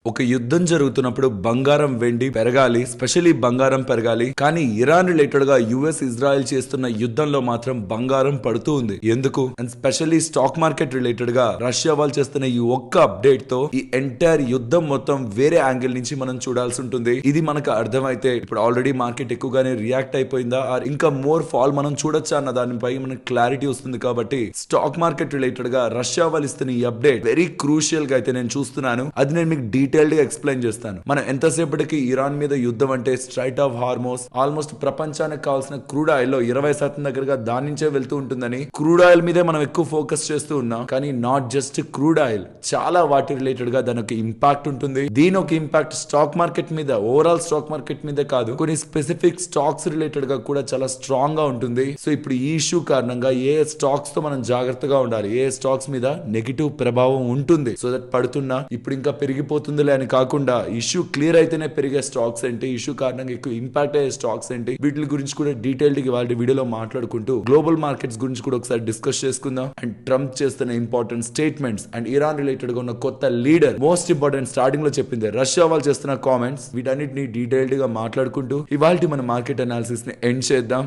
ఒక యుద్ధం జరుగుతున్నప్పుడు బంగారం వెండి పెరగాలి, స్పెషల్లీ బంగారం పెరగాలి. కానీ ఇరాన్ రిలేటెడ్ గా యుఎస్ ఇజ్రాయెల్ చేస్తున్న యుద్ధంలో మాత్రం బంగారం పడుతూ ఉంది. ఎందుకు? And specially stock market related గా రష్యా వాళ్ళు చేస్తున్న ఈ ఒక్క అప్డేట్ తో ఈ ఎంటైర్ యుద్ధం మొత్తం వేరే యాంగిల్ నుంచి మనం చూడాల్సి ఉంటుంది. ఇది మనకు అర్థమైతే ఇప్పుడు ఆల్రెడీ మార్కెట్ ఎక్కువగానే రియాక్ట్ అయిపోయిందా, ఆర్ ఇంకా మోర్ ఫాల్ మనం చూడొచ్చా అన్న దానిపై మనకు క్లారిటీ వస్తుంది. కాబట్టి స్టాక్ మార్కెట్ రిలేటెడ్ గా రష్యా వాళ్ళు ఇస్తున్న ఈ అప్డేట్ వెరీ క్రూషియల్ గా అయితే నేను చూస్తున్నాను. అది నేను మీకు డీటెయిల్డ్ గా ఎక్స్ప్లెయిన్ చేస్తాను. మనం ఎంతసేపటికి ఇరాన్ మీద యుద్ధం అంటే స్ట్రైట్ ఆఫ్ హార్మోస్ ఆల్మోస్ట్ ప్రపంచానికి కావాల్సిన క్రూడ్ ఆయిల్ లో 20% దగ్గరగా దాని నుంచే వెళ్తూ ఉంటుందని క్రూడ్ ఆయిల్ మీదే మనం ఎక్కువ ఫోకస్ చేస్తూ ఉన్నాం. కానీ నాట్ జస్ట్ క్రూడ్ ఆయిల్, చాలా వాటి రిలేటెడ్ గా దానికి ఇంపాక్ట్ ఉంటుంది. దీని ఒక ఇంపాక్ట్ స్టాక్ మార్కెట్ మీద, ఓవరాల్ స్టాక్ మార్కెట్ మీద కాదు, కొన్ని స్పెసిఫిక్ స్టాక్స్ రిలేటెడ్ గా కూడా చాలా స్ట్రాంగ్ గా ఉంటుంది. సో ఇప్పుడు ఈ ఇష్యూ కారణంగా ఏ స్టాక్స్ తో మనం జాగ్రత్తగా ఉండాలి, ఏ స్టాక్స్ మీద నెగిటివ్ ప్రభావం ఉంటుంది, సో దట్ పడుతున్నా ఇప్పుడు ఇంకా పెరిగిపోతుందిలే అని కాకుండా ఇష్యూ క్లియర్ అయితేనే పెరిగే స్టాక్స్ ఏంటి, ఇష్యూ కారణంగా ఎక్కువ ఇంపాక్ట్ అయ్యే స్టాక్స్ ఏంటి, వీటి గురించి కూడా డీటెయిల్డ్ గా వాళ్ళ వీడియోలో మాట్లాడుకుంటూ గ్లోబల్ మార్కెట్స్ గురించి కూడా ఒకసారి డిస్కస్ చేసుకుందాం. అండ్ ట్రంప్ చేస్తున్న important statements and Iran related గా ఉన్న కొత్త లీడర్ మోస్ట్ ఇంపార్టెంట్ స్టార్టింగ్ లో చెప్పింది, రష్యా వాళ్ళు చేస్తున్న కామెంట్స్, వీటన్నిటిని డీటెయిల్డ్ గా మాట్లాడుకుంటూ ఇవాళ మన మార్కెట్ అనాలిసిస్ ని ఎండ్ చేద్దాం.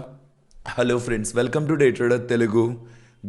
Hello friends, welcome to day trader Telugu.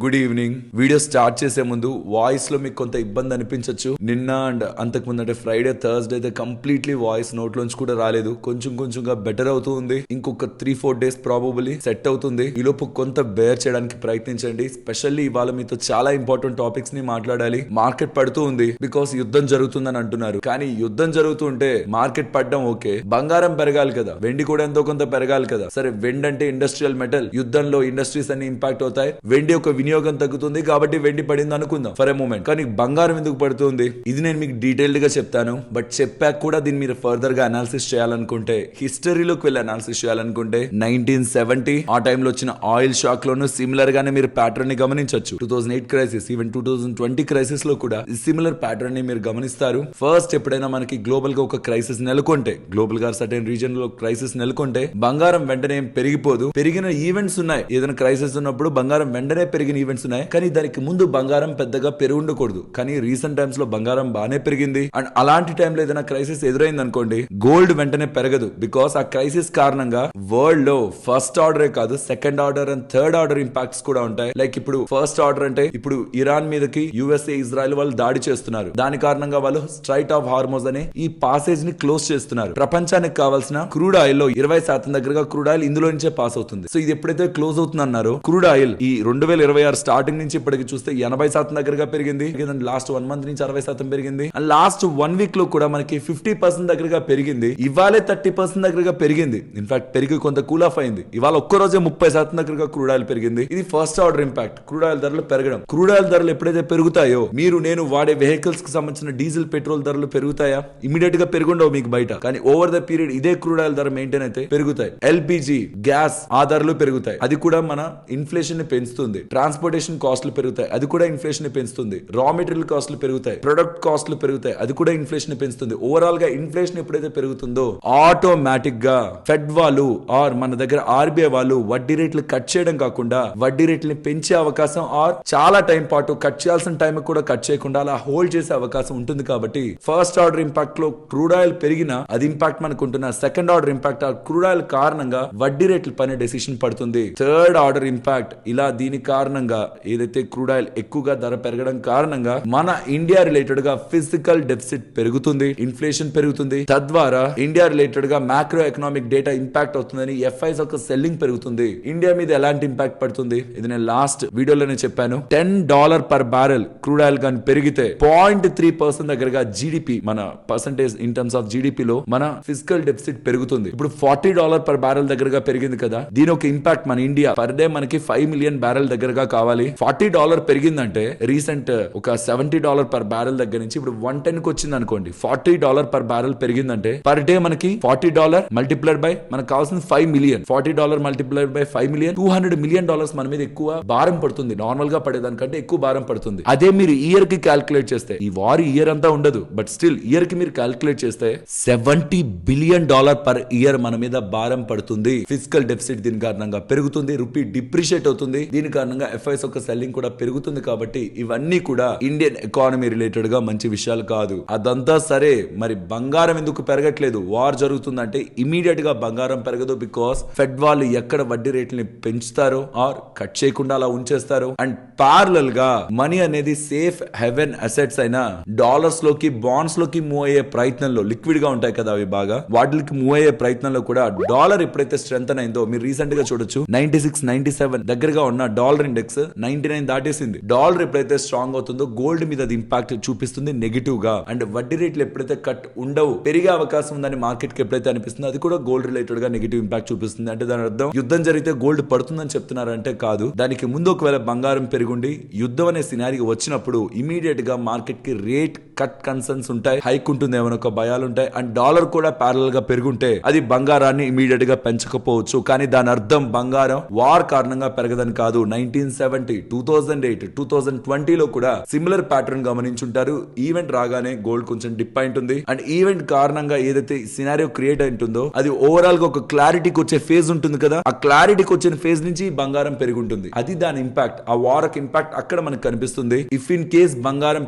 Good evening. Video start చేసే ముందు వాయిస్ లో మీకు కొంత ఇబ్బంది అనిపించవచ్చు. నిన్న అండ్ అంతకు ముందు అంటే ఫ్రైడే, థర్స్డే అయితే కంప్లీట్లీ వాయిస్ నోట్లోంచి కూడా రాలేదు. కొంచెం కొంచెంగా బెటర్ అవుతూ ఉంది. ఇంకొక 3-4 డేస్ ప్రాబబుల్లీ సెట్ అవుతుంది. ఈ లోపు కొంత బేర్ చేయడానికి ప్రయత్నించండి. స్పెషల్లీ ఇవాళ మీతో చాలా ఇంపార్టెంట్ టాపిక్స్ ని మాట్లాడాలి. మార్కెట్ పడుతూ ఉంది బికాస్ యుద్ధం జరుగుతుందని అంటున్నారు. కానీ యుద్ధం జరుగుతుంటే మార్కెట్ పడడం ఓకే, బంగారం పెరగాలి కదా, వెండి కూడా ఎంతో కొంత పెరగాలి కదా. సరే, వెండి అంటే ఇండస్ట్రియల్ మెటల్, యుద్ధంలో ఇండస్ట్రీస్ అన్ని ఇంపాక్ట్ అవుతాయి, వెండి ఒక వినియోగం తగ్గుతుంది కాబట్టి వెండి పడింది అనుకుందాం ఫర్ ఎ మూమెంట్. కానీ బంగారం ఎందుకు పడుతుంది, ఇది నేను మీకు డీటెయిల్డ్ గా చెప్తాను. బట్ చెప్పాక కూడా దీన్ని మీరు ఫర్దర్ గా అనాలిసిస్ చేయాలనుకుంటే, హిస్టరీలోకి వెళ్ళి అనాలిసిస్ చేయాలనుకుంటే 1970 ఆ టైంలో వచ్చిన ఆయిల్ షాక్ లోను సిమిలర్ గానే మీరు ప్యాటర్న్ ని గమనించవచ్చు. 2008 క్రైసిస్, ఈవెన్ 2020 క్రైసిస్ లో కూడా సిమిలర్ ప్యాటర్న్ ని మీరు గమనిస్తారు. ఫస్ట్ ఎప్పుడైనా మనకి గ్లోబల్ గా ఒక క్రైసిస్ నెలకొంటే, గ్లోబల్ గా సర్టెన్ రీజన్ లో క్రైసిస్ నెలకొంటే బంగారం వెంటనే పెరిగిపోదు. పెరిగిన ఈవెంట్స్ ఉన్నాయి, ఏదైనా క్రైసిస్ ఉన్నప్పుడు బంగారం వెంటనే పెరిగిన ఈవెంట్స్ ఉన్నాయి. కానీ దానికి ముందు బంగారం పెద్దగా పెరిగి ఉండకూడదు. కానీ రీసెంట్ టైమ్స్ లో బంగారం బాగానే పెరిగింది. అండ్ అలాంటి టైంలో ఏదైనా క్రైసిస్ ఎదురైంది అనుకోండి, గోల్డ్ వెంటనే పెరగదు. బికాస్ ఆ క్రైసిస్ కారణంగా వరల్డ్ లో ఫస్ట్ ఆర్డరే కాదు, second order and third order impacts కూడా ఉంటాయి. లైక్ ఇప్పుడు ఫస్ట్ ఆర్డర్ అంటే ఇప్పుడు ఇరాన్ మీదకి యుఎస్ఏ, ఇజ్రాయెల్ వాళ్ళు దాడి చేస్తున్నారు. దాని కారణంగా వాళ్ళు స్ట్రైట్ ఆఫ్ హార్మోస్ అనే ఈ పాసేజ్ ని క్లోజ్ చేస్తున్నారు. ప్రపంచానికి కావాల్సిన క్రూడ్ ఆయిల్ లో 20% దగ్గరగా క్రూడ్ ఆయిల్ ఇందులో నుంచే పాస్ అవుతుంది. సో ఇది ఎప్పుడైతే క్లోజ్ అవుతుంది అన్నారో, క్రూడ్ ఆయిల్ ఈ 2026 స్టార్టింగ్ నుంచి ఇప్పటికి చూస్తే 80% దగ్గరగా పెరిగింది. లాస్ట్ 1 మంత్ నుంచి 60% పెరిగింది. అండ్ లాస్ట్ 1 వీక్ లో కూడా మనకి 50% దగ్గరగా పెరిగింది. ఇవాళే 30% దగ్గరగా పెరిగింది. ఇన్ఫాక్ట్ పెరిగి కొంత కూల్ ఆఫ్ అయింది. ఇవాళ ఒక్కరోజే 30% దగ్గరగా క్రూడ్ ఆయిల్ పెరిగింది. ఇది first order impact, crude oil ధరలు పెరగడం. క్రూడ్ ఆయిల్ ధరలు ఎప్పుడైతే పెరుగుతాయో, మీరు నేను వాడే వెహికల్స్ కి సంబంధించిన డీజిల్, పెట్రోల్ ధరలు పెరుగుతాయా? ఇమీడియట్ గా పెరుగుండవు మీకు బయట. కానీ ఓవర్ ద పీరియడ్ ఇదే క్రూడ్ ఆయిల్ ధర మెయింటైన్ అయితే పెరుగుతాయి. ఎల్పిజి గ్యాస్ ఆ ధరలు పెరుగుతాయి. అది కూడా మన ఇన్ఫ్లేషన్ ని పెంచుతుంది. ట్రాన్స్పోర్టేషన్ కాస్ట్లు పెరుగుతాయి, అది కూడా ఇన్ఫ్లేషన్ ని పెంచుతుంది. రా మెటీరియల్ కాస్ట్లు పెరుగుతాయి, ప్రొడక్ట్ కాస్ట్లు పెరుగుతాయి, అది కూడా ఇన్ఫ్లేషన్ ని పెంచుతుంది. ఓవరాల్ గా ఇన్ఫ్లేషన్ ఎప్పుడైతే పెరుగుతుందో ఆటోమేటిక్ గా ఫెడ్ వాళ్ళు ఆర్ మన దగ్గర ఆర్బీఐ వాళ్ళు వడ్డీ రేట్లు కట్ చేయడం కాకుండా వడ్డీ రేట్లని పెంచే అవకాశం, ఆర్ చాలా టైం పాటు కట్ చేయాల్సిన టైం కూడా కట్ చేయకుండా అలా హోల్డ్ చేసే అవకాశం ఉంటుంది. కాబట్టి ఫస్ట్ ఆర్డర్ ఇంపాక్ట్ లో క్రూడ్ ఆయిల్ పెరిగినా అది ఇంపాక్ట్ మనకు ఉంటున్న. సెకండ్ ఆర్డర్ ఇంపాక్ట్ ఆ క్రూడ్ ఆయిల్ కారణంగా వడ్డీ రేట్లు పైన డెసిషన్ పడుతుంది. థర్డ్ ఆర్డర్ ఇంపాక్ట్ ఇలా దీని కారణంగా ఏదైతే క్రూడ్ ఆయిల్ ఎక్కువగా ధర పెరగడం కారణంగా మన ఇండియా రిలేటెడ్ గా ఫిజికల్ డెఫిసిట్ పెరుగుతుంది, ఇన్ఫ్లేషన్ పెరుగుతుంది. తద్వారా ఇండియా రిలేటెడ్ గా మ్యాక్రో ఎకనామిక్ డేటా ఇంపాక్ట్ అవుతుందని ఎఫ్ఐస్ యొక్క సెల్లింగ్ పెరుగుతుంది. ఇండియా మీద ఎలాంటి ఇంపాక్ట్ పడుతుంది, ఇది నేను లాస్ట్ వీడియోలోనే చెప్పాను. $10 పర్ బ్యారెల్ క్రూడ్ ఆయిల్ కానీ పెరిగితే 0.3% దగ్గరగా జీడిపి, మన percentage in terms of GDP లో మన ఫిజికల్ డెఫిసిట్ పెరుగుతుంది. ఇప్పుడు $40 పర్ బ్యారెల్ దగ్గరగా పెరిగింది కదా, దీని ఒక ఇంపాక్ట్ మన ఇండియా పర్ డే మనకి 5 మిలియన్ బ్యారెల్ దగ్గరగా కావాలి. $40 పెరిగిందంటే రీసెంట్ ఒక $70 పర్ బ్యారెల్ దగ్గర నుంచి ఇప్పుడు 110 కి వచ్చింది అనుకోండి. $40 పర్ బ్యారెల్ పెరిగిందంటే పర్ డే మనకి $40 మల్టిప్లైడ్ బై మనకు కావాల్సిన 5 million. $40 multiplied by 5 million, $200 million మన మీద ఎక్కువ భారం పడుతుంది. నార్మల్ గా పడేదానికంటే ఎక్కువ భారం పడుతుంది. అదే మీరు ఇయర్ కి క్యాల్కులేట్ చేస్తే, ఈ వార్ ఇయర్ అంతా ఉండదు, బట్ స్టిల్ ఇయర్ కి మీరు క్యాల్కులేట్ చేస్తే $70 బిలియన్ పర్ ఇయర్ మన మీద భారం పడుతుంది. ఫిజికల్ డెఫిసిట్ దీని కారణంగా పెరుగుతుంది. రూపీ డిప్రిషియేట్ అవుతుంది. దీని కారణంగా ఎఫ్ఐఎస్ ఒక సెల్లింగ్ కూడా పెరుగుతుంది కాబట్టి ఇవన్నీ కూడా ఇండియన్ ఎకానమీ రిలేటెడ్ గా మంచి విషయాలు కాదు. అదంతా సరే, మరి బంగారం ఎందుకు పెరగట్లేదు? వార్ జరుగుతుందంటే ఇమీడియట్ గా బంగారం పెరగదు. బికాస్ ఫెడ్ వాళ్ళు ఎక్కడ వడ్డీ రేట్లని పెంచుతారో ఆర్ కట్ చేయకుండా అలా ఉంచేస్తారు. అండ్ ప్యారలల్ గా మనీ అనేది సేఫ్ హెవెన్ అసెట్స్ అయినా డాలర్స్ లోకి బాండ్స్ లోకి మూవ్ అయ్యే ప్రయత్నంలో, లిక్విడ్ గా ఉంటాయి కదా అవి బాగా, వాటికి మూవ్ అయ్యే ప్రయత్నంలో కూడా డాలర్ ఎప్పుడైతే స్ట్రెంగ్ అయిందో మీరు రీసెంట్ గా చూడొచ్చు 96, 97 దగ్గరగా ఉన్న డాలర్ ఇండెక్స్ 99 దాటేసింది. డాలర్ ఎప్పుడైతే స్ట్రాంగ్ అవుతుందో గోల్డ్ మీద అది ఇంపాక్ట్ చూపిస్తుంది నెగిటివ్ గా. అండ్ వడ్డీ రేట్లు ఎప్పుడైతే కట్ ఉండవు, పెరిగే అవకాశం ఉందని మార్కెట్ కి ఎప్పుడైతే అనిపిస్తుందో అది కూడా గోల్డ్ రిలేటెడ్ గా నెగిటివ్ ఇంపాక్ట్ చూపిస్తుంది. అంటే దాని అర్థం యుద్ధం జరిగితే గోల్డ్ పడుతుందని చెప్తున్నారంటే కాదు. దానికి ముందు ఒకవేళ బంగారం పెరుగుండి యుద్ధం అనే సినారీ వచ్చినప్పుడు ఇమీడియట్ గా మార్కెట్ కి రేట్ కట్ కన్సర్న్స్ ఉంటాయి, హైక్ ఉంటుంది ఏమైనా ఒక భయాలు ఉంటాయి. అండ్ డాలర్ కూడా ప్యారల్ గా పెరుగుంటే అది బంగారాన్ని ఇమీడియట్ గా పెంచకపోవచ్చు. కానీ దాని అర్థం బంగారం వార్ కారణంగా పెరగదని కాదు. 1970, 2008, 2020 లో కూడా సిమిలర్ ప్యాటర్న్ గమనించుంటారు. ఈవెంట్ రాగానే గోల్డ్ కొంచెం డిప్ అయింటుంది. అండ్ ఈవెంట్ కారణంగా ఏదైతే సినారియో క్రియేట్ అయింటుందో అది ఓవరాల్ గా ఒక క్లారిటీకి వచ్చే ఫేజ్ ఉంటుంది కదా, ఆ క్లారిటీకి వచ్చిన ఫేజ్ నుంచి బంగారం పెరుగుంటుంది. అది దాని ఇంపాక్ట్, ఆ వార్ ఇంపాక్ట్ అక్కడ మనకు కనిపిస్తుంది. ఇఫ్ ఇన్ కేస్ బంగారం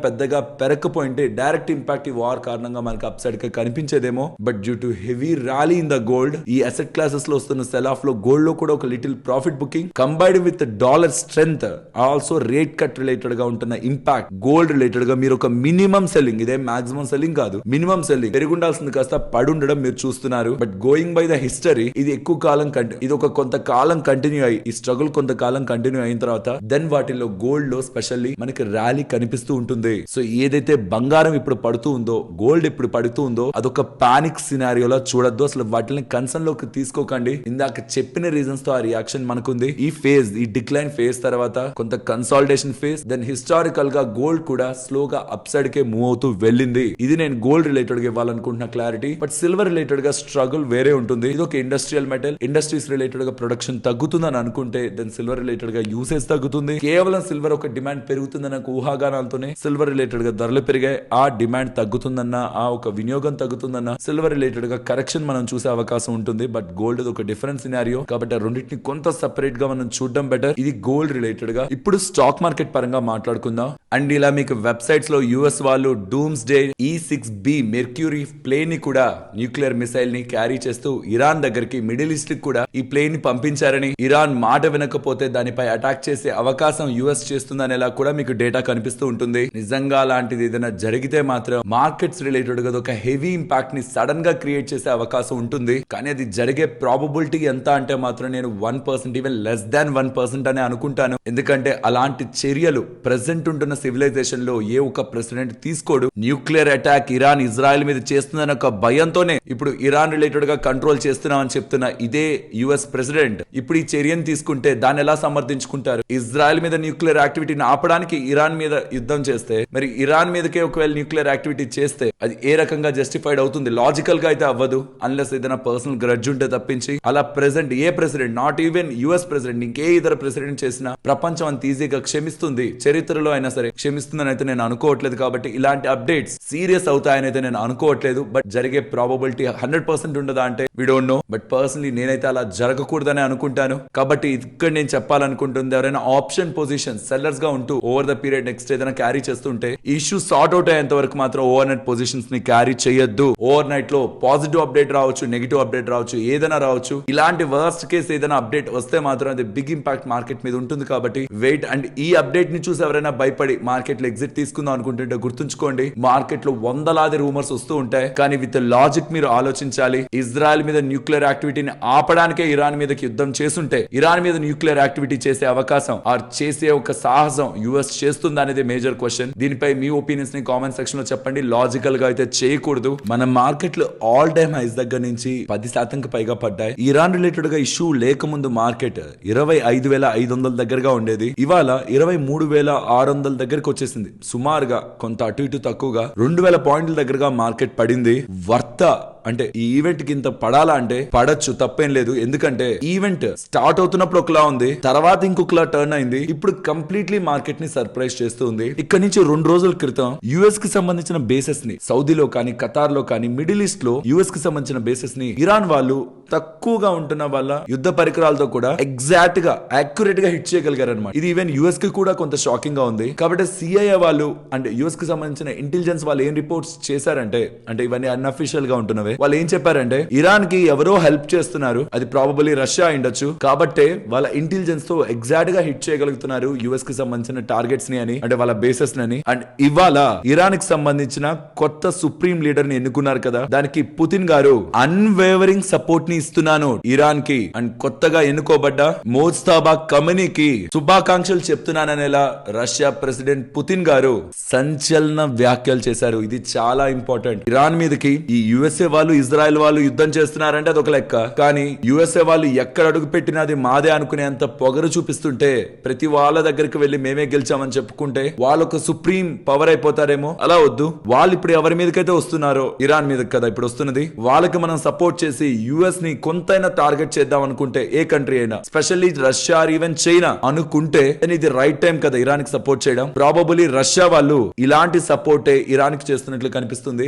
పెద్దగా పెరగకపోయింటే డైరెక్ట్ ఇంపాక్ట్ ఈ వార్ కారణంగా మనకు అప్ సైడ్ గా కనిపించేదేమో. But due to heavy rally in the gold, ఈ అసెట్ క్లాసెస్ లో వస్తున్న సెల్ ఆఫ్ లో గోల్డ్ లో కూడా ఒక little profit booking combined with dollar strength, also rate cut related గా ఉంటున్న ఇంపాక్ట్ గోల్డ్ రిలేటెడ్ గా మీరు ఒక మినిమం సెల్లింగ్, ఇదే మాక్సిమం సెల్లింగ్ కాదు, మినిమం సెల్లింగ్ పెరుగుండాల్సింది కాస్త పడుండడం మీరు చూస్తున్నారు. But going by the history ఇది ఎక్కువ కాలం ఇది ఒక కొంతకాలం కంటిన్యూ అయ్యి, ఈ స్ట్రగుల్ కొంతకాలం కంటిన్యూ అయిన తర్వాత దెన్ వాటిలో గోల్డ్ లో స్పెషల్లీ మనకి ర్యాలీ కనిపిస్తూ ఉంటుంది. సో ఏదైతే బంగారం ఇప్పుడు పడుతూ ఉందో, గోల్డ్ ఇప్పుడు పడుతూ ఉందో అదొక పానిక్ సినారియోలో చూడొద్దు. అసలు వాటిని కన్సర్న్ లోకి తీసుకోకండి. ఇందాక చెప్పిన రీజన్స్ తో ఆ రియాక్షన్ మనకుంది. ఈ ఫేజ్, ఈ డిక్లైన్ ఫేజ్ తర్వాత కొంత కన్సాలిడేషన్ ఫేజ్, దెన్ హిస్టారికల్ గా గోల్డ్ కూడా స్లోగా అప్ సైడ్ కే మూవ్ అవుతూ వెళ్ళింది. ఇది నేను గోల్డ్ రిలేటెడ్ గా ఇవ్వాలనుకుంటున్న క్లారిటీ. బట్ సిల్వర్ రిలేటెడ్ గా స్ట్రగుల్ వేరే ఉంటుంది. ఇది ఒక ఇండస్ట్రియల్ మెటల్, ఇండస్ట్రీస్ రిలేటెడ్ గా ప్రొడక్షన్ తగ్గుతుందని అనుకుంటే దెన్ సిల్వర్ రిలేటెడ్ గా యూసేజ్ తగ్గుతుంది. కేవలం సిల్వర్ ఒక డిమాండ్ పెరుగుతుందన్న ఊహాగానాలతోనే సిల్వర్ రిలేటెడ్ గా ధరలు పెరిగాయి. ఆ డిమాండ్ తగ్గుతుందన్న, ఆ ఒక వినియోగం తగ్గుతుందన్న సిల్వర్ రిలేటెడ్ గా కరెక్షన్ మనం చూసే అవకాశం ఉంటుంది. బట్ గోల్డ్ ఒక డిఫరెంట్ సినారియో కాబట్టి ఆ రెండింటిని కొంత సెపరేట్ గా మనం చూడడం బెటర్. ఇది గోల్డ్ రిలేటెడ్ గా. ఇప్పుడు స్టాక్ మార్కెట్ పరంగా మాట్లాడుకుందాం. అండ్ ఇలా మీకు వెబ్సైట్స్ లో యుఎస్ వాళ్ళు dooms day E6B mercury plane ని కూడా, న్యూక్లియర్ మిసైల్ ని క్యారీ చేస్తూ ఇరాన్ దగ్గరికి, మిడిల్ ఈస్ట్ కి కూడా ఈ ప్లేన్ ని పంపించారని, ఇరాన్ మాట వినకపోతే దానిపై అటాక్ చేసే అవకాశం యుఎస్ చేస్తుందనేలా కూడా మీకు డేటా కనిపిస్తూ ఉంటుంది. నిజంగా అలాంటిది ఏదైనా జరిగితే మాత్రం మార్కెట్స్ రిలేటెడ్ గా ఒక హెవీ ఇంపాక్ట్ ని సడన్ గా క్రియేట్ చేసే అవకాశం ఉంటుంది. కానీ అది జరిగే ప్రాబబిలిటీ ఎంత అంటే మాత్రం నేను 1%, ఈవెన్ లెస్ దాన్ 1% అనే అనుకుంటాను. ఎందుకంటే అలాంటి చర్యలు ప్రెసెంట్ ఉంటున్న సివిలైజేషన్ లో ఏ ఒక్క ప్రెసిడెంట్ తీసుకోడు. న్యూక్లియర్ అటాక్ ఇరాన్ ఇజ్రాయెల్ మీద చేస్తుందన్న ఒక భయంతోనే ఇప్పుడు ఇరాన్ రిలేటెడ్ గా కంట్రోల్ చేస్తున్నామని చెప్తున్న ఇదే యుఎస్ ప్రెసిడెంట్ ఇప్పుడు ఈ చర్యను తీసుకుంటే దాన్ని ఎలా సమర్థించుకుంటారు? ఇజ్రాయెల్ మీద న్యూక్లియర్ యాక్టివిటీని ఆపడానికి ఇరాన్ మీద యుద్ధం చేస్తే, మరి ఇరాన్ మీదకే ఒకవేళ న్యూక్లియర్ యాక్టివిటీ చేస్తే అది ఏ రకంగా జస్టిఫైడ్ అవుతుంది? లాజికల్ గా అయితే అవ్వదు, అన్లెస్ ఏదైనా పర్సనల్ గ్రడ్జ్ ఉంటే తప్పించి. అలా present A president, not even US president, ఇంకే ఇతర ప్రెసిడెంట్ చేసినా ప్రపంచం అంత ఈజీగా క్షమిస్తుంది, చరిత్రలో అయినా సరే క్షమిస్తుందని అయితే నేను అనుకోవట్లేదు. కాబట్టి ఇలాంటి అప్డేట్స్ సీరియస్ అవుతాయని అయితే నేను అనుకోవట్లేదు. బట్ జరిగే ప్రాబబిలిటీ 100% ఉండదా అంటే we don't know. But personally నేనైతే అలా జరగకూడదని అనుకుంటాను. కాబట్టి ఇక్కడ నేను చెప్పాలనుకుంటుంది, ఎవరైనా ఆప్షన్ పొజిషన్ సెల్లర్స్ గా ఉంటూ ఓవర్ ద పీరియడ్ నెక్స్ట్ ఏదైనా క్యారీ చేస్తుంటే ఇష్యూ సార్ట్ అవుట్ అయ్యేంత వరకు మాత్రం ఓవర్ నైట్ పొజిషన్స్ ని క్యారీ చేయొద్దు. ఓవర్ నైట్ లో పాజిటివ్ అప్డేట్ రావచ్చు, నెగిటివ్ అప్డేట్ రావచ్చు, ఏదైనా రావచ్చు. ఇలాంటి వర్స్ట్ కేసు ఏదైనా అప్డేట్ వస్తే మాత్రం అది బిగ్ ఇంపాక్ట్ మార్కెట్ మీద ఉంటుంది. కాబట్టి వెయిట్. అండ్ ఈ అప్డేట్ ని చూసి ఎవరైనా భయపడి మార్కెట్ లో ఎగ్జిట్ తీసుకుందాం అనుకుంటుంటే గుర్తుంచుకోండి, మార్కెట్ లో వందలాది రూమర్స్ వస్తూ ఉంటాయి. కానీ విత్ లాజిక్ మీరు ఆలోచించాలి. ఇజ్రాయెల్ మీద న్యూక్లియర్ యాక్టివిటీని ఆపడానికే ఇరాన్ మీదకి యుద్ధం చేస్తుంటే ఇరాన్ మీద న్యూక్లియర్ యాక్టివిటీ చేసే అవకాశం ఆర్ చేసే ఒక సాహసం యుఎస్ చేస్తుందా అనేది మేజర్ క్వశ్చన్. దీనిపై మీ ఒపీనియన్స్ ని కామెంట్ సెక్షన్ లో చెప్పండి. లాజికల్ గా అయితే చేయకూడదు. మన మార్కెట్ లో ఆల్ టైమ్ హైస్ దగ్గర నుంచి 10% పైగా పడ్డాయి. ఇరాన్ రిలేటెడ్ గా ఇష్యూ లేకముందు మార్కెట్ 25,500 దగ్గరగా ఉండేది. ఇవాళ 23,600 దగ్గరకు వచ్చేసింది. సుమారుగా కొంత అటు ఇటు తక్కువగా 2,000 పాయింట్ల దగ్గరగా మార్కెట్ పడింది. వర్త అంటే ఈ ఈవెంట్ కి ఇంత పడాలా అంటే పడచ్చు, తప్పేం లేదు. ఎందుకంటే ఈవెంట్ స్టార్ట్ అవుతున్నప్పుడు ఒకలా ఉంది, తర్వాత ఇంకొకలా టర్న్ అయింది. ఇప్పుడు కంప్లీట్లీ మార్కెట్ ని సర్ప్రైజ్ చేస్తూ ఉంది. ఇక్కడ నుంచి 2 రోజుల క్రితం యుఎస్ కి సంబంధించిన బేసెస్ ని సౌదీలో కానీ, ఖతార్ లో కానీ, మిడిల్ ఈస్ట్ లో యుఎస్ కి సంబంధించిన బేసెస్ ని ఇరాన్ వాళ్ళు తక్కువగా ఉంటున్న వాళ్ళ యుద్ధ పరికరాలతో కూడా ఎగ్జాక్ట్ గా యాక్యురేట్ గా హిట్ చేయగలిగారు అనమాట. ఇది ఈవెన్ యుఎస్ కి కూడా కొంత షాకింగ్ గా ఉంది. కాబట్టి సిఐఏ వాళ్ళు అంటే యుఎస్ కి సంబంధించిన ఇంటెలిజెన్స్ వాళ్ళు ఏం రిపోర్ట్స్ చేశారంటే, అంటే ఇవన్నీ అన్అఫీషియల్ గా ఉంటున్నవే, వాళ్ళు ఏం చెప్పారంటే ఇరాన్ కి ఎవరో హెల్ప్ చేస్తున్నారు, అది ప్రాబబుల్లీ రష్యా ఉండొచ్చు, కాబట్టే వాళ్ళ ఇంటెలిజెన్స్ తో ఎగ్జాక్ట్ గా హిట్ చేయగలుగుతున్నారు యుఎస్ కి సంబంధించిన టార్గెట్స్ ని అని, అంటే వాళ్ళ బేసెస్ ని. అండ్ ఇవాళ ఇరాన్ కి సంబంధించిన కొత్త సుప్రీం లీడర్ ని ఎన్నుకున్నారు కదా, దానికి పుతిన్ గారు అన్వేవరింగ్ సపోర్ట్ ని ఇస్తున్నాను ఇరాన్ కి అండ్ కొత్తగా ఎన్నుకోబడ్డ మోజ్తబా కమనీకి శుభాకాంక్షలు చెప్తున్నాననేలా రష్యా ప్రెసిడెంట్ పుతిన్ గారు సంచలన వ్యాఖ్యలు చేశారు. ఇది చాలా ఇంపార్టెంట్. ఇరాన్ మీదకి ఈ యుఎస్ఏ వాళ్ళు, ఇజ్రాయెల్ వాళ్ళు యుద్ధం చేస్తున్నారంటే అదొక లెక్క, కానీ యుఎస్ఏ వాళ్ళు ఎక్కడ అడుగు పెట్టినా అది మాదే అనుకునేంత పొగరు చూపిస్తుంటే, ప్రతి వాళ్ళ దగ్గరికి వెళ్లి మేమే గెలిచామని చెప్పుకుంటే వాళ్ళొక సుప్రీం పవర్ అయిపోతారేమో. అలా వద్దు. వాళ్ళు ఇప్పుడు ఎవరి మీదకైతే వస్తున్నారో, ఇరాన్ మీదకి కదా ఇప్పుడు వస్తున్నది, వాళ్ళకి మనం సపోర్ట్ చేసి యుఎస్ ని కొంతైనా టార్గెట్ చేద్దాం అనుకుంటే, ఏ కంట్రీ అయినా స్పెషల్లీ రష్యా ఈవెన్ చైనా అనుకుంటే ఇది రైట్ టైం కదా ఇరాన్ కి సపోర్ట్ చేయడం. ప్రాబబుల్లీ రష్యా వాళ్ళు ఇలాంటి సపోర్టే ఇరాన్ కి చేస్తున్నట్లు కనిపిస్తుంది.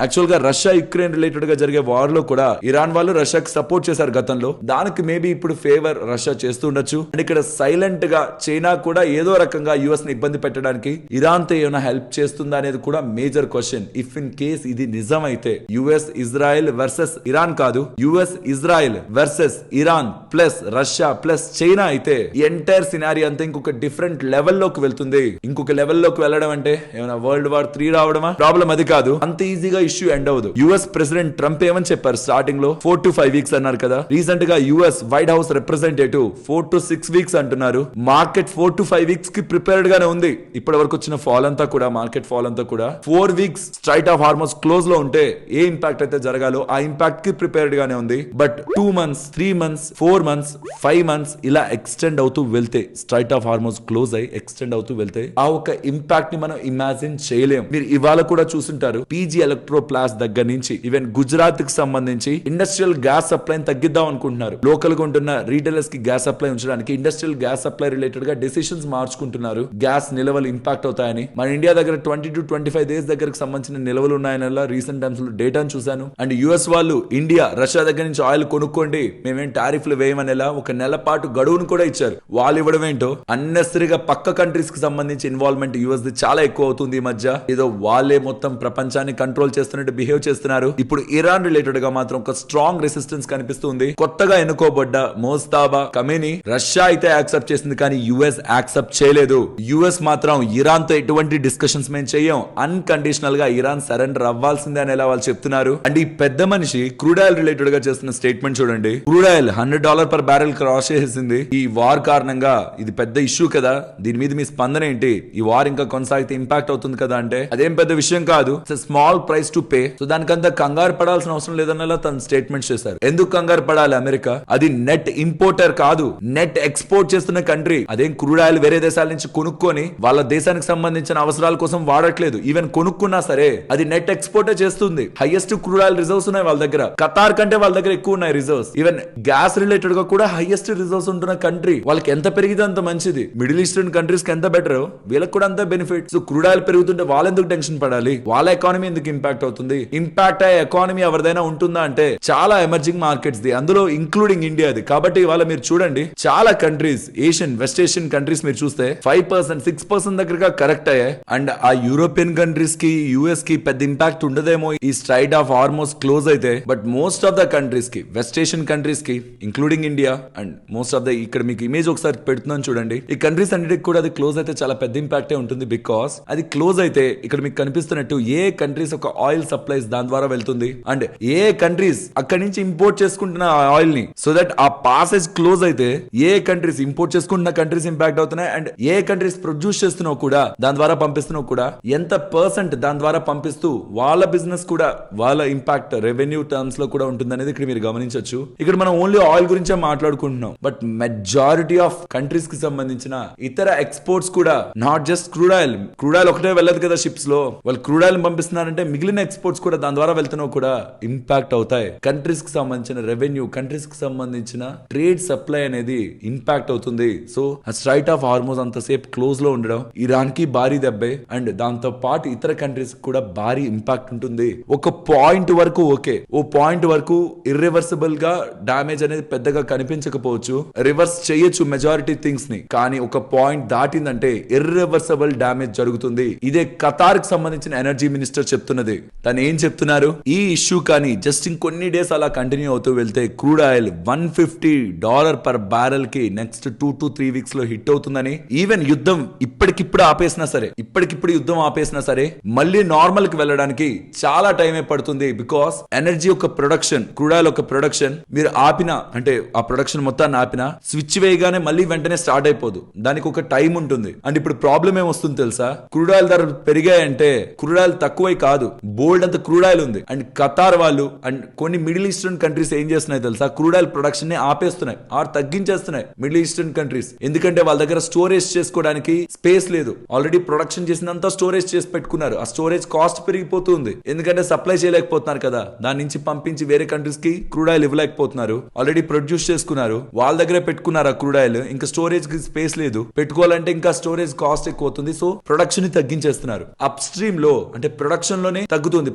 యాక్చువల్ గా రష్యా యుక్రెయిన్ రిలేటెడ్ గా జరిగే వార్ లో కూడా ఇరాన్ వాళ్ళు రష్యాకి సపోర్ట్ చేశారు గతంలో. దానికి మేబీ ఇప్పుడు ఫేవర్ రష్యా చేస్తూ ఉండొచ్చు. అండ్ ఇక్కడ సైలెంట్ గా చైనా కూడా ఏదో రకంగా యుఎస్ ని ఇబ్బంది పెట్టడానికి ఇరాన్ తో ఏమైనా హెల్ప్ చేస్తుందా అనేది కూడా major question. If in case ఇది నిజం అయితే యుఎస్ ఇజ్రాయెల్ వర్సెస్ ఇరాన్ కాదు, US Israel versus Iran plus Russia plus China అయితే ఎంటైర్ సినారీ అంతా ఇంకొక డిఫరెంట్ లెవెల్లోకి వెళ్తుంది. ఇంకొక లెవెల్లోకి వెళ్ళడం అంటే ఏమైనా వరల్డ్ వార్ 3 రావడమా? ప్రాబ్లం అది కాదు. అంత ఈజీగా ఇష్యూ ఎండ్ అవ్వదు. యుఎస్ ప్రెసిడెంట్ ట్రంప్ ఏమని చెప్పారు స్టార్టింగ్ లో? 4 to 5 weeks అన్నారు కదా. రీసెంట్ గా US white house representative 4 to 6 weeks అంటున్నారు. మార్కెట్ 4 to 5 weeks కి ప్రిపేర్డ్ గానే ఉంది. ఇప్పటి వరకు వచ్చిన ఫాల్ అంతా కూడా, మార్కెట్ ఫాల్ అంతా కూడా 4 weeks straight of Hormuz close లో ఉంటే ఏ ఇంపాక్ట్ అయితే జరగాలో ఆ ఇంపాక్ట్ కి ప్రిపేర్డ్ గానే ఉంది. But 2 months, 3 months, 4 months, 5 months ఇలా ఎక్స్టెండ్ అవుతూ వెళ్తే, స్ట్రైట్ ఆఫ్ హార్మోస్ క్లోజ్ అయ్యి ఎక్స్టెండ్ అవుతూ వెళ్తే ఆ ఒక ఇంపాక్ట్ ని మనం ఇమాజిన్ చేయలేం. మీరు ఇవాళ కూడా చూసుంటారు, పీజీ ఎలక్ట్రో ప్లాస్ దగ్గర నుంచి ఈవెన్ గుజరాత్ కి సంబంధించి ఇండస్ట్రియల్ గ్యాస్ సప్లై తగ్గిద్దాం అనుకుంటున్నారు. లోకల్ గా ఉంటున్న రీటైలర్స్ కి గ్యాస్ సప్లై ఉంచడానికి ఇండస్ట్రియల్ గ్యాస్ సప్లై రిలేటెడ్ గా డెసిషన్స్ మార్చుకుంటున్నారు. గ్యాస్ నిల్వలు ఇంపాక్ట్ అవుతాయని. మన ఇండియా దగ్గర 20 to 25 days దగ్గరకు సంబంధించిన నిల్వలు ఉన్నాయని రీసెంట్ టైమ్స్ లో డేటాను చూశాను. అండ్ యుఎస్ వాళ్ళు ఇండియా, రష్యా దగ్గర నుంచి ఆయిల్ కొనుక్కోండి, మేమేం టారిఫ్లు వేయమనేలా ఒక నెల పాటు గడువును కూడా ఇచ్చారు. వాళ్ళు ఇవ్వడం ఏంటో, అన్నెసరీగా పక్క కంట్రీస్ కి సంబంధించి ఇన్వాల్వ్మెంట్ యుఎస్ ది చాలా ఎక్కువ అవుతుంది ఈ మధ్య. ఏదో వాళ్ళే మొత్తం ప్రపంచాన్ని కంట్రోల్ చేస్తున్నట్టు బిహేవ్ చేస్తున్నారు. ఇప్పుడు ఇరాన్ రిలేటెడ్ గా మాత్రం ఒక స్ట్రాంగ్ రెసిస్టెన్స్ కనిపిస్తుంది. కొత్తగా ఎన్నుకోబడ్డ మోజ్తబా కమేని రష్యా అయితే యాక్సెప్ట్ చేసింది, కానీ యుఎస్ యాక్సెప్ట్ చేయలేదు. యుఎస్ మాత్రం ఇరాన్ తో ఎటువంటి డిస్కషన్స్ మేము చెయ్యం, అన్కండిషనల్ గా ఇరాన్ సరెండర్ అవ్వాల్సిందే అనేలా వాళ్ళు చెప్తున్నారు. అండ్ ఈ పెద్ద మనిషి క్రూడ్ ఆయిల్ రిలేటెడ్ గా చేస్తున్న స్టేట్మెంట్ చూడండి. Crude oil $100 per barrel cross చేసింది. ఈ వార్ కారణంగా ఇది పెద్ద ఇష్యూ కదా, దీని మీద మీ స్పందన ఏంటి? ఈ వార్ ఇంకా కొనసాగితే ఇంపాక్ట్ అవుతుంది కదా అంటే అదేం పెద్ద విషయం కాదు, small price to pay. So దానికంతా కంగారు పడాల్సిన అవసరం లేదన్నలా తన స్టేట్మెంట్ చేశారు. ఎందుకు కంగారు పడాలి? అమెరికా అది నెట్ ఇంపోర్టర్ కాదు, నెట్ ఎక్స్పోర్ట్ చేస్తున్న కంట్రీ. అదేం క్రూడ్ ఆయిల్ వేరే దేశాల నుంచి కొనుక్కొని వాళ్ళ దేశానికి సంబంధించిన అవసరాల కోసం వాడట్లేదు. ఈవెన్ కొనుక్కున్నా సరే అది నెట్ ఎక్స్పోర్టే చేస్తుంది. హైయెస్ట్ క్రూడ్ ఆయిల్ రిజర్వ్స్ ఉన్నాయి వాళ్ళ దగ్గర. ఖతార్ కంటే వాళ్ళ దగ్గర ఎక్కువ ఉన్నాయి రిజర్వ్స్. ఈవెన్ గ్యాస్ రిలేటెడ్ గా కూడా హైయెస్ట్ రిజర్వ్స్ ఉంటున్న కంట్రీ. వాళ్ళకి ఎంత పెరిగితే అంత మంచిది. మిడిల్ ఈస్టర్న్ కంట్రీస్ కి ఎంత బెటర్, వీళ్ళకి కూడా అంత బెనిఫిట్. సో క్రూడ్ ఆయిల్ పెరుగుతుంటే వాళ్ళు ఎందుకు టెన్షన్ పడాలి? వాళ్ళ ఎకానమీ ఎందుకు ఇంపాక్ట్ అవుతుంది? ఇంపాక్ట్ అయ్యే ఎకానమీ ఎవరిదైనా ఉంటుందా అంటే చాలా ఎమర్జింగ్ మార్కెట్స్ ది, అందులో ఇంక్లూడింగ్ ఇండియాది. కాబట్టి ఇవాళ మీరు చూడండి, చాలా countries, Asian, west Asian countries మీరు చూస్తే 5%, 6% దగ్గరగా కరెక్ట్ అయ్యాయి. అండ్ ఆ యూరోపియన్ కంట్రీస్ కి, యుఎస్ కి పెద్ద ఇంపాక్ట్ ఉండదేమో ఈ స్ట్రైట్ ఆఫ్ హార్మోస్ క్లోజ్ అయితే. But most of the countries కి, వెస్ట్ ఏషియన్ కంట్రీస్ కి, including India and most of the, ఇక్కడ మీకు ఇమేజ్ ఒకసారి పెడుతున్నాను చూడండి. ఈ కంట్రీస్ అన్నిటికి కూడా అది క్లోజ్ అయితే చాలా పెద్ద ఇంపాక్టే ఉంటుంది. బికాస్ అది క్లోజ్ అయితే ఇక్కడ మీకు కనిపిస్తున్నట్టు ఏ కంట్రీస్ ఒక ఆయిల్ సప్లైస్ దాని ద్వారా వెళ్తుంది అండ్ ఏ కంట్రీస్ అక్కడి నుంచి ఇంపోర్ట్ చేసుకుంటున్న ఆయిల్ ని, సో దట్ ఆ పాసేజ్ క్లోజ్ అయితే ఏ కంట్రీస్ ఇంపోర్ట్ చేసుకుంటున్న కంట్రీస్ ఇంపాక్ట్ అవుతున్నాయి అండ్ ఏ కంట్రీస్ ప్రొడ్యూస్ చేస్తున్నావు కూడా, దాని ద్వారా పంపిస్తున్నావు కూడా ఎంత పర్సెంట్ దాని ద్వారా పంపిస్తూ వాళ్ళ బిజినెస్ కూడా, వాళ్ళ ఇంపాక్ట్ రెవెన్యూ టర్మ్స్ లో కూడా ఉంటుంది అనేది ఇక్కడ మీరు గమనించవచ్చు. ఇక్కడ మనం ఓన్లీ ఆయిల్ గురించే మాట్లాడుకుంటున్నాం, బట్ మెజారిటీ ఆఫ్ కంట్రీస్ కి సంబంధించిన ఇతర ఎక్స్పోర్ట్స్ కూడా, నాట్ జస్ట్ క్రూడ్ ఆయిల్ ఒకటే వెళ్ళదు కదా షిప్స్ లో. వాళ్ళు క్రూడ్ ఆయిల్ పంపిస్తున్నారంటే మిగిలిన ఎక్స్పోర్ట్స్ కూడా దాని ద్వారా వెళ్తున్నావు కూడా ఇంపాక్ట్ అవుతాయి. కంట్రీస్ కి సంబంధించిన రెవెన్యూ, కంట్రీస్ కి సంబంధించిన ట్రేడ్ సప్లై అనేది ఇంపాక్ట్ అవుతుంది. సో స్ట్రైట్ ఆఫ్ హార్మోజ్ అంతసేపు క్లోజ్ లో ఉండడం ఇరాన్ కి భారీ దెబ్బే, అండ్ దాంతో పాటు ఇతర కంట్రీస్ కూడా భారీ ఇంపాక్ట్ ఉంటుంది. ఒక పాయింట్ వరకు ఓకే, ఓ పాయింట్ వరకు ఇర్రివర్సిబుల్ గా డామేజ్ అనేది పెద్దగా కనిపించకపోవచ్చు, రివర్స్ చేయొచ్చు మెజారిటీ థింగ్స్ ని, కానీ ఒక పాయింట్ దాటిందంటే ఇర్రివర్సిబుల్ డామేజ్ జరుగుతుంది. ఇదే ఖతార్ కి సంబంధించిన ఎనర్జీ మినిస్టర్ చెప్తున్నది. తను ఏం చెప్తున్నారు, ఈ ఇష్యూ కానీ జస్ట్ ఇంకొన్ని డేస్ అలా కంటిన్యూ అవుతూ వెళ్తే క్రూడ్ ఆయిల్ $150 పర్ బ్యారెల్ కి నెక్స్ట్ 2 to 3 వీక్స్ లో హిట్ అవుతుందని, ఈవెన్ యుద్ధం ఇప్పటికిప్పుడు యుద్ధం ఆపేసినా సరే మళ్ళీ నార్మల్ కి వెళ్ళడానికి చాలా టైమే పడుతుంది. బికాస్ ఎనర్జీ యొక్క ప్రొడక్షన్, క్రూడ్ ఆయిల్ యొక్క ప్రొడక్షన్ మీరు ఆపినా, అంటే ఆ ప్రొడక్షన్ మొత్తాన్ని ఆపినా స్విచ్ వేయగానే మళ్ళీ వెంటనే స్టార్ట్ అయిపోదు, దానికి ఒక టైం ఉంటుంది. అండ్ ఇప్పుడు ప్రాబ్లం ఏమొస్తుంది తెలుసా, క్రూడ్ ఆయిల్ ధర పెరిగాయంటే క్రూడ్ ఆయిల్ తక్కువై కాదు, బోల్డ్ అంత క్రూడ్ ఆయిల్ ఉంది. అండ్ ఖతార్ వాళ్ళు అండ్ కొన్ని మిడిల్ ఈస్టర్న్ కంట్రీస్ ఏం చేస్తున్నాయి తెలుసా, క్రూడ్ ఆయిల్ ప్రొడక్షన్ ని ఆపేస్తున్నాయి ఆర్ తగ్గించేస్తున్నాయి మిడిల్ ఈస్టర్న్ కంట్రీస్. ఎందుకంటే వాళ్ళ దగ్గర స్టోరేజ్ చేసుకోవడానికి స్పేస్ లేదు, ఆల్రెడీ ప్రొడక్షన్ చేసినంత స్టోరేజ్ చేసి పెట్టుకున్నారు. ఆ స్టోరేజ్ కాస్ట్ పెరిగిపోతుంది, ఎందుకంటే సప్లై చేయలేకపోతున్నారు కదా, దాని నుంచి పంపించి వేరే కంట్రీస్ కి క్రూడ్ ఆయిల్ ఇవ్వలేకపోతున్నారు. ఆల్రెడీ ప్రొడ్యూస్ చేసుకున్నారు, వాళ్ళ దగ్గరే పెట్టుకున్నారు ఆ క్రూడ్ ఆయిల్, ఇంకా స్టోరేజ్ కి స్పేస్ లేదు, పెట్టుకోవాలంటే ఇంకా స్టోరేజ్ కాస్ట్ ఎక్కువ అవుతుంది. సో ప్రొడక్షన్ ని తగ్గించేస్తున్నారు. అప్ స్ట్రీమ్ లో అంటే ప్రొడక్షన్ లోనే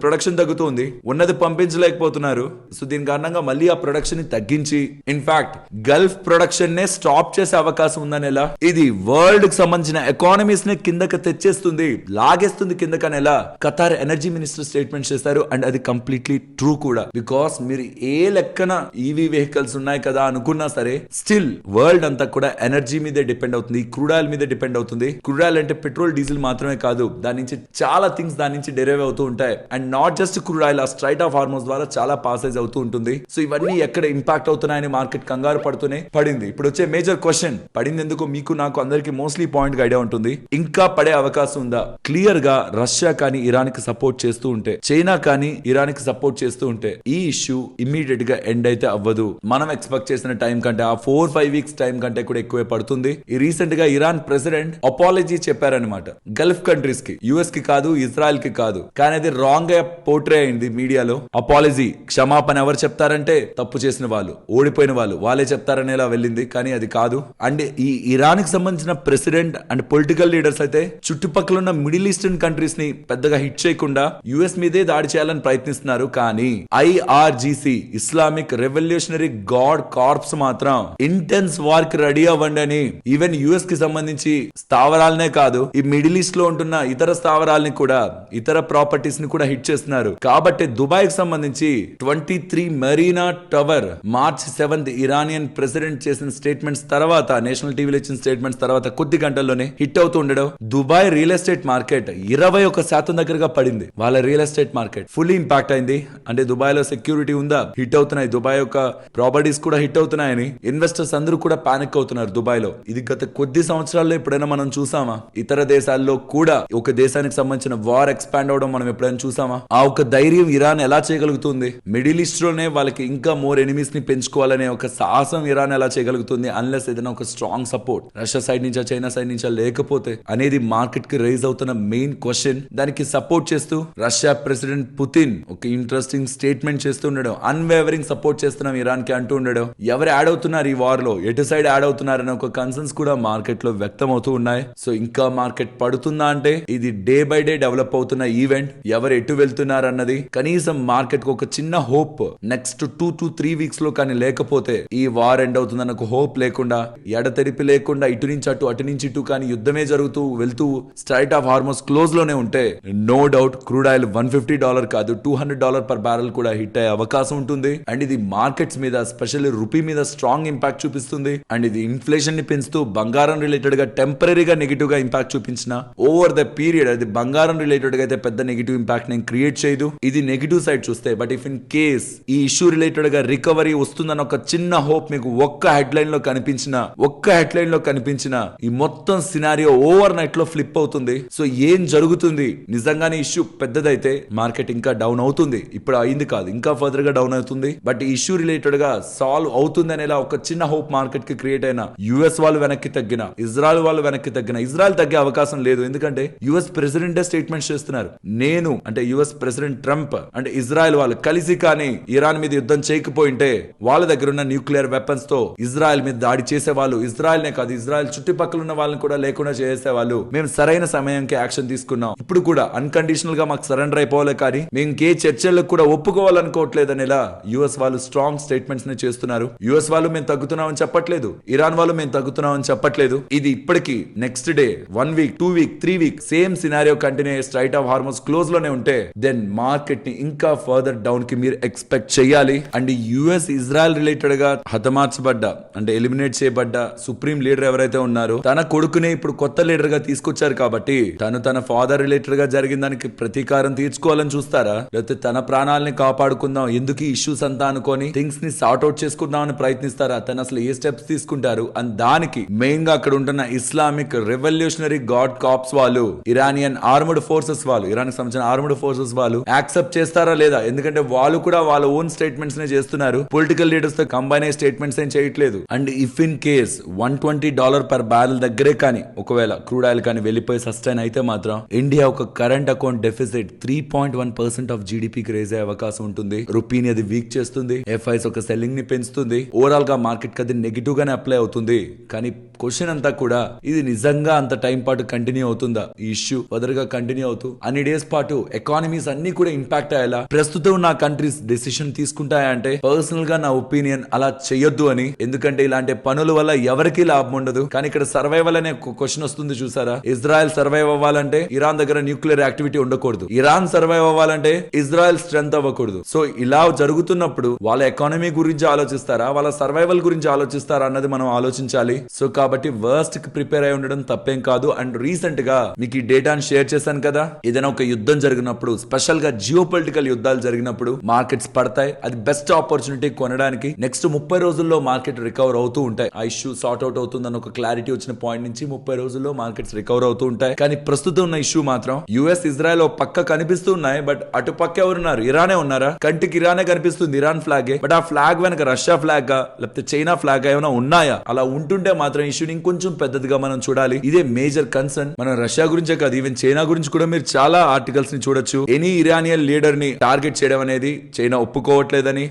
ప్రొడక్షన్ తగ్గుతుంది, ఉన్నది పంపించలేకపోతున్నారు. సో దీని కారణంగా మళ్ళీ ఆ ప్రొడక్షన్ ని తగ్గించి ఇన్ఫాక్ట్ గల్ఫ్ ప్రొడక్షన్ నే స్టాప్ చేసే అవకాశం ఉందని, ఎలా ఇది వరల్డ్ కి సంబంధించిన ఎకానమీస్ ని కిందకి తెచ్చేస్తుంది, లాగేస్తుంది కిందకని ఎలా ఖతార్ ఎనర్జీ మినిస్టర్ స్టేట్మెంట్ చేశారు. అండ్ అది కంప్లీట్లీ ట్రూ కూడా. బికాస్ మీరు ఏ లెక్కన ఈవీ వెహికల్స్ ఉన్నాయి కదా అనుకున్నా సరే స్టిల్ వరల్డ్ అంతా కూడా ఎనర్జీ మీదే డిపెండ్ అవుతుంది, క్రూడ్ ఆయిల్ మీద డిపెండ్ అవుతుంది. క్రూడ్ ఆయిల్ అంటే పెట్రోల్, డీజిల్ మాత్రమే కాదు, దాని నుంచి చాలా థింగ్స్ దాని నుంచి డెరైవ్ అవుతూ ఉంటాయి. And not just crude oil, ఆ స్ట్రైట్ ఆఫ్ హార్మోన్స్ ద్వారా చాలా పాసేజ్ అవుతూ ఉంటుంది. సో ఇవన్నీ ఎక్కడ ఇంపాక్ట్ అవుతున్నాయని మార్కెట్ కంగారు పడుతూనే పడింది. ఇప్పుడు వచ్చే మేజర్ క్వశ్చన్, పడింది ఎందుకు, మీకు నాకు అందరికి మోస్ట్లీ పాయింట్ గా ఐడియా ఉంటుంది, ఇంకా పడే అవకాశం ఉందా? క్లియర్ గా రష్యా కానీ ఇరాన్ కి సపోర్ట్ చేస్తూ ఉంటే, చైనా కానీ ఇరాన్ కి సపోర్ట్ చేస్తూ ఉంటే ఈ ఇష్యూ ఇమ్మీడియట్ గా ఎండ్ అయితే అవ్వదు. మనం ఎక్స్పెక్ట్ చేసిన టైం కంటే ఆ 4-5 వీక్స్ టైం కంటే కూడా ఎక్కువే పడుతుంది. ఈ రీసెంట్ గా ఇరాన్ ప్రెసిడెంట్ అపాలజీ చెప్పారనమాట గల్ఫ్ కంట్రీస్ కి, యుఎస్ కి కాదు, ఇజ్రాయెల్ కి కాదు, కానీ అది రాంగ్ గా పోర్ట్రే అయింది మీడియాలో. అపాలజీ, క్షమాపణ ఎవరు చెప్తారంటే తప్పు చేసిన వాళ్ళు, ఓడిపోయిన వాళ్ళే చెప్తారనేలా వెళ్ళింది, కానీ అది కాదు. అండ్ ఈ ఇరాన్ కి సంబంధించిన ప్రెసిడెంట్ అండ్ పొలిటికల్ లీడర్స్ అయితే చుట్టుపక్కల ఉన్న మిడిల్ ఈస్టర్న్ కంట్రీస్ ని పెద్దగా హిట్ చేయకుండా యుఎస్ మీదే దాడి చేయాలని ప్రయత్నిస్తున్నారు. కానీ IRGC, Islamic Revolutionary Guard Corps మాత్రం ఇంటెన్స్ వార్ కి రెడీ అవ్వండి అని ఈవెన్ యుఎస్ కి సంబంధించి స్థావరాలనే కాదు, ఈ మిడిల్ ఈస్ట్ లో ఉంటున్న ఇతర స్థావరాలని కూడా, ఇతర ప్రాపర్టీస్ ని కూడా హిట్ చేస్తున్నారు. కాబట్టి దుబాయ్ కి సంబంధించి 23 Marina tower March 7th Iranian president చేసిన స్టేట్మెంట్స్ తర్వాత, నేషనల్ టీవీలో ఇచ్చిన స్టేట్మెంట్స్ తర్వాత కొద్ది గంటల్లోనే హిట్ అవుతూ ఉండడం. దుబాయ్ రియల్ ఎస్టేట్ మార్కెట్ 21% దగ్గరగా పడింది. వాళ్ళ real estate market fully impact అయింది. అంటే దుబాయ్ లో సెక్యూరిటీ ఉందా, హిట్ అవుతున్నాయి, దుబాయ్ యొక్క ప్రాపర్టీస్ కూడా హిట్ అవుతున్నాయని ఇన్వెస్టర్స్ అందరూ కూడా పానిక్ అవుతున్నారు దుబాయ్ లో. ఇది గత కొద్ది సంవత్సరాల్లో ఎప్పుడైనా మనం చూసామా? ఇతర దేశాల్లో కూడా ఒక దేశానికి సంబంధించిన వార్ ఎక్స్పాండ్ అవడం మనం ఎప్పుడైనా చూసామా? ఆ ఒక ధైర్యం ఇరాన్ ఎలా చేయగలుగుతుంది? మిడిల్ ఈస్ట్ లోనే వాళ్ళకి ఇంకా మోర్ ఎనిమీస్ ని పెంచుకోవాలనే ఒక సాహసం ఇరాన్ ఎలా చేయగలుగుతుంది? అన్లెస్ ఏదైనా ఒక స్ట్రాంగ్ సపోర్ట్ రష్యా సైడ్ నుంచా, చైనా సైడ్ నుంచా లేకపోతే అనేది మార్కెట్ కి రైజ్ అవుతున్న మెయిన్ క్వశ్చన్. దానికి సపోర్ట్ చేస్తూ రష్యా ప్రెసిడెంట్ పుతిన్ ఒక ఇంట్రెస్టింగ్ స్టేట్మెంట్ చేస్తూ ఉండడం, అన్వేవరింగ్ సపోర్ట్ చేస్తున్నాం ఇరాన్ కి అంటూ ఉండడం. ఎవరు యాడ్ అవుతున్నారు ఈ వార్ లో, ఎటు సైడ్ యాడ్ అవుతున్నారు అనే ఒక కన్సర్న్స్ కూడా మార్కెట్ లో వ్యక్తం అవుతూ ఉన్నాయి. సో ఇంకా మార్కెట్ పడుతుందా అంటే ఇది డే బై డే డెవలప్ అవుతున్న ఈవెంట్. ఎవరు ఎటు వెళ్తున్నారు అన్నది కనీసం మార్కెట్ కు ఒక చిన్న హోప్ నెక్స్ట్ 2 to 3 వీక్స్ లో కానీ లేకపోతే ఈ వార్ ఎండ్ అవుతుందన్న ఒక హోప్ లేకుండా, ఎడతెరిపి లేకుండా ఇటు నుంచి అటు, అటు నుంచి ఇటు కానీ యుద్ధమే జరుగుతూ వెళ్తూ స్ట్రైట్ ఆఫ్ హార్మోస్ క్లోజ్ లోనే ఉంటే నో డౌట్ క్రూడ్ ఆయిల్ $150 కాదు $200 పర్ బ్యారెల్ కూడా హిట్ అయ్యే అవకాశం ఉంటుంది. అండ్ ఇది మార్కెట్స్ మీద, స్పెషల్లీ రూపీ మీద స్ట్రాంగ్ ఇంపాక్ట్ చూపిస్తుంది. అండ్ ఇది ఇన్ఫ్లేషన్ ని పెంచుతూ బంగారం రిలేటెడ్ గా టెంపరీగా నెగిటివ్ గా ఇంపాక్ట్ చూపించిన ఓవర్ ద పీరియడ్ అది బంగారం రిలేటెడ్ గా అయితే పెద్ద నెగిటివ్ ఇంపాక్ట్ నేను క్రియేట్ చేయదు. ఇది నెగిటివ్ సైడ్ చూస్తే. బట్ ఇఫ్ ఇన్ కేస్ ఈ ఇష్యూ రిలేటెడ్ గా రికవరీ వస్తుందన్న ఒక చిన్న హోప్ మీకు ఒక్క హెడ్లైన్ లో కనిపించిన ఈ మొత్తం సినారియో ఓవర్ నైట్ లో ఫ్లిప్ అవుతుంది. సో ఏం జరుగుతుంది? నిజంగానే ఇష్యూ పెద్దదైతే మార్కెట్ ఇంకా డౌన్ అవుతుంది. ఇప్పుడు అయింది కాదు, ఇంకా ఫర్దర్ గా డౌన్ అవుతుంది. బట్ ఈ ఇష్యూ రిలేటెడ్ గా సాల్వ్ అవుతుంది అనేలా ఒక చిన్న హోప్ మార్కెట్ కి క్రియేట్ అయినా, యుఎస్ వాళ్ళు వెనక్కి తగ్గిన, ఇజ్రాయెల్ వాళ్ళు వెనక్కి తగ్గిన, ఇజ్రాయెల్ తగ్గే అవకాశం లేదు. ఎందుకంటే యుఎస్ ప్రెసిడెంట్ స్టేట్మెంట్స్ చేస్తున్నారు. నేను అంటే యుఎస్ ప్రెసిడెంట్ ట్రంప్ అంటే ఇజ్రాయెల్ వాళ్ళు కలిసి కానీ ఇరాన్ మీద యుద్ధం చేయకపోయింటే వాళ్ళ దగ్గర ఉన్న న్యూక్లియర్ వెపన్స్ తో ఇజ్రాయెల్ మీద దాడి చేసేవాళ్ళు. ఇజ్రాయెల్ నే కాదు, ఇజ్రాయెల్ చుట్టుపక్కల ఉన్న వాళ్ళని కూడా లేకుండా చేసేవాళ్ళు. మేము సరైన సమయానికి యాక్షన్ తీసుకున్నాం. ఇప్పుడు కూడా అన్కండిషనల్ గా మాకు సరెండర్ అయిపోవాలి, కానీ మేము ఇంకే చర్చలకు కూడా ఒప్పుకోవాలనుకోవట్లేదని ఇలా యుఎస్ వాళ్ళు స్ట్రాంగ్ స్టేట్మెంట్స్ ని చేస్తున్నారు. యుఎస్ వాళ్ళు మేము తగ్గుతున్నామని చెప్పట్లేదు, ఇరాన్ వాళ్ళు మేము తగ్గుతున్నామని చెప్పట్లేదు. ఇది ఇప్పటికి next day 1 week 2 week 3 week same scenario continue అయ్యే స్ట్రైట్ ఆఫ్ హార్మోస్ క్లోజ్ లోనే ఉంటే దెన్ మార్కెట్ ని ఇంకా ఫర్దర్ డౌన్ కి మీరు ఎక్స్పెక్ట్ చేయాలి. అండ్ యుఎస్ ఇజ్రాయెల్ రిలేటెడ్ గా హతమార్చబడ్డ అంటే ఎలిమినేట్ చేయబడ్డ సుప్రీం లీడర్ ఎవరైతే ఉన్నారో తన కొడుకునే ఇప్పుడు కొత్త లీడర్ గా తీసుకొచ్చారు. కాబట్టి తన ఫాదర్ రిలేటెడ్ గా జరిగిన దానికి ప్రతీకారం తీర్చుకోవాలని చూస్తారా, లేకపోతే తన ప్రాణాలని కాపాడుకుందాం, ఎందుకు ఇష్యూస్ అంతా అనుకొని థింగ్స్ ని సార్ట్ అవుట్ చేసుకుందాం అని ప్రయత్నిస్తారా, తను అసలు ఏ స్టెప్స్ తీసుకుంటారు అని దానికి మెయిన్ గా అక్కడ ఉంటున్న ఇస్లామిక్ రెవల్యూషనరీ గాడ్ కాప్స్ వాళ్ళు, ఇరానియన్ ఆర్మ్డ్ ఫోర్సెస్ వాళ్ళు, ఇరాన్ కి సంబంధించిన ఆర్మ్డ్ ఫోర్సెస్ వాళ్ళు యాక్సెప్ట్ చేస్తారా లేదా? ఎందుకంటే వాళ్ళు కూడా వాళ్ళ ఓన్ స్టేట్మెంట్స్ నే చేస్తున్నారు, పొలిటికల్ లీడర్స్ తో కంబైన్ అయ్యే స్టేట్మెంట్స్ ఏం చేయట్లేదు. And if in case $120 per barrel దగ్గరే కానీ ఒకవేళ క్రూడ్ ఆయిల్ కానీ వెళ్ళిపోయి సస్టైన్ అయితే మాత్రం ఇండియా ఒక కరెంట్ అకౌంట్ డెఫిసిట్ 3.1% ఆఫ్ జీడీపీకి రేజ్ అయ్యే అవకాశం ఉంటుంది. రూపీని అది వీక్ చేస్తుంది, ఎఫ్ఐస్ ఒక సెల్లింగ్ ని పెంచుతుంది, ఓవరాల్ గా మార్కెట్ కి అది నెగిటివ్ గానే అప్లై అవుతుంది. కానీ క్వశ్చన్ అంతా కూడా ఇది నిజంగా అంత టైం పాటు కంటిన్యూ అవుతుందా? ఈ ఇష్యూ వదరగా కంటిన్యూ అవుతూ అన్ని డేస్ పాటు ఎకానమీస్ అన్ని కూడా ఇంపాక్ట్ అయ్యేలా ప్రస్తుతం నా కంట్రీస్ డెసిషన్ తీసుకుంటాయా అంటే పర్సనల్ గా నా ఒపీనియన్ అలా చేయొద్దు అని. ఎందుకంటే ఇలాంటి పనుల వల్ల ఎవరికీ లాభం ఉండదు. కానీ ఇక్కడ సర్వైవల్ అనే క్వశ్చన్ వస్తుంది చూసారా. ఇజ్రాయెల్ సర్వైవ్ అవ్వాలంటే ఇరాన్ దగ్గర న్యూక్లియర్ యాక్టివిటీ ఉండకూడదు, ఇరాన్ సర్వైవ్ అవ్వాలంటే ఇజ్రాయెల్ స్ట్రెంత్ అవ్వకూడదు. సో ఇలా జరుగుతున్నప్పుడు వాళ్ళ ఎకానమీ గురించి ఆలోచిస్తారా, వాళ్ళ సర్వైవల్ గురించి ఆలోచిస్తారా అన్నది మనం ఆలోచించాలి. సో కాబట్టి వర్స్ట్ కి ప్రిపేర్ అయి ఉండడం తప్పేం కాదు. అండ్ రీసెంట్ గా మీకు ఈ డేటాను షేర్ చేశాను కదా, ఏదైనా ఒక యుద్ధం జరిగినప్పుడు, స్పెషల్ గా జియో పొలిటికల్ యుద్ధాలు జరిగినప్పుడు మార్కెట్స్ పడతాయి. అది బెస్ట్ ఆపర్చునిటీ కొనడానికి. నెక్స్ట్ 30 రోజుల్లో మార్కెట్ రికవర్ అవుతూ ఉంటాయి. ఆ ఇష్యూ సార్ట్ అవుట్ అవుతుందని ఒక క్లారిటీ వచ్చిన పాయింట్ నుంచి 30 రోజుల్లో మార్కెట్స్ రికవర్ అవుతూ ఉంటాయి. కానీ ప్రస్తుతం ఉన్న ఇష్యూ మాత్రం యుఎస్ ఇజ్రాయెల్ పక్క కనిపిస్తూ ఉన్నాయి, బట్ అటు పక్క ఎవరున్నారు? ఇరానే ఉన్నారా? కంటికి ఇరానే కనిపిస్తుంది, ఇరాన్ ఫ్లాగే. బట్ ఆ ఫ్లాగ్ వెనక రష్యా ఫ్లాగ్ లేకపోతే చైనా ఫ్లాగ్ ఏమైనా ఉన్నాయా? అలా ఉంటుంటే మాత్రం ఇష్యూని ఇంకొంచెం పెద్దదిగా మనం చూడాలి. ఇదే మేజర్ కన్సర్న్. మనం రష్యా గురించే కాదు, ఈవెన్ చైనా గురించి కూడా మీరు చాలా ఆర్టికల్స్ ని చూడొచ్చు. ఎనీ ఇరానియన్ లీడర్ ని టార్గెట్ చేయడం అనేది చైనా ఒప్పుకోవట్లేదని,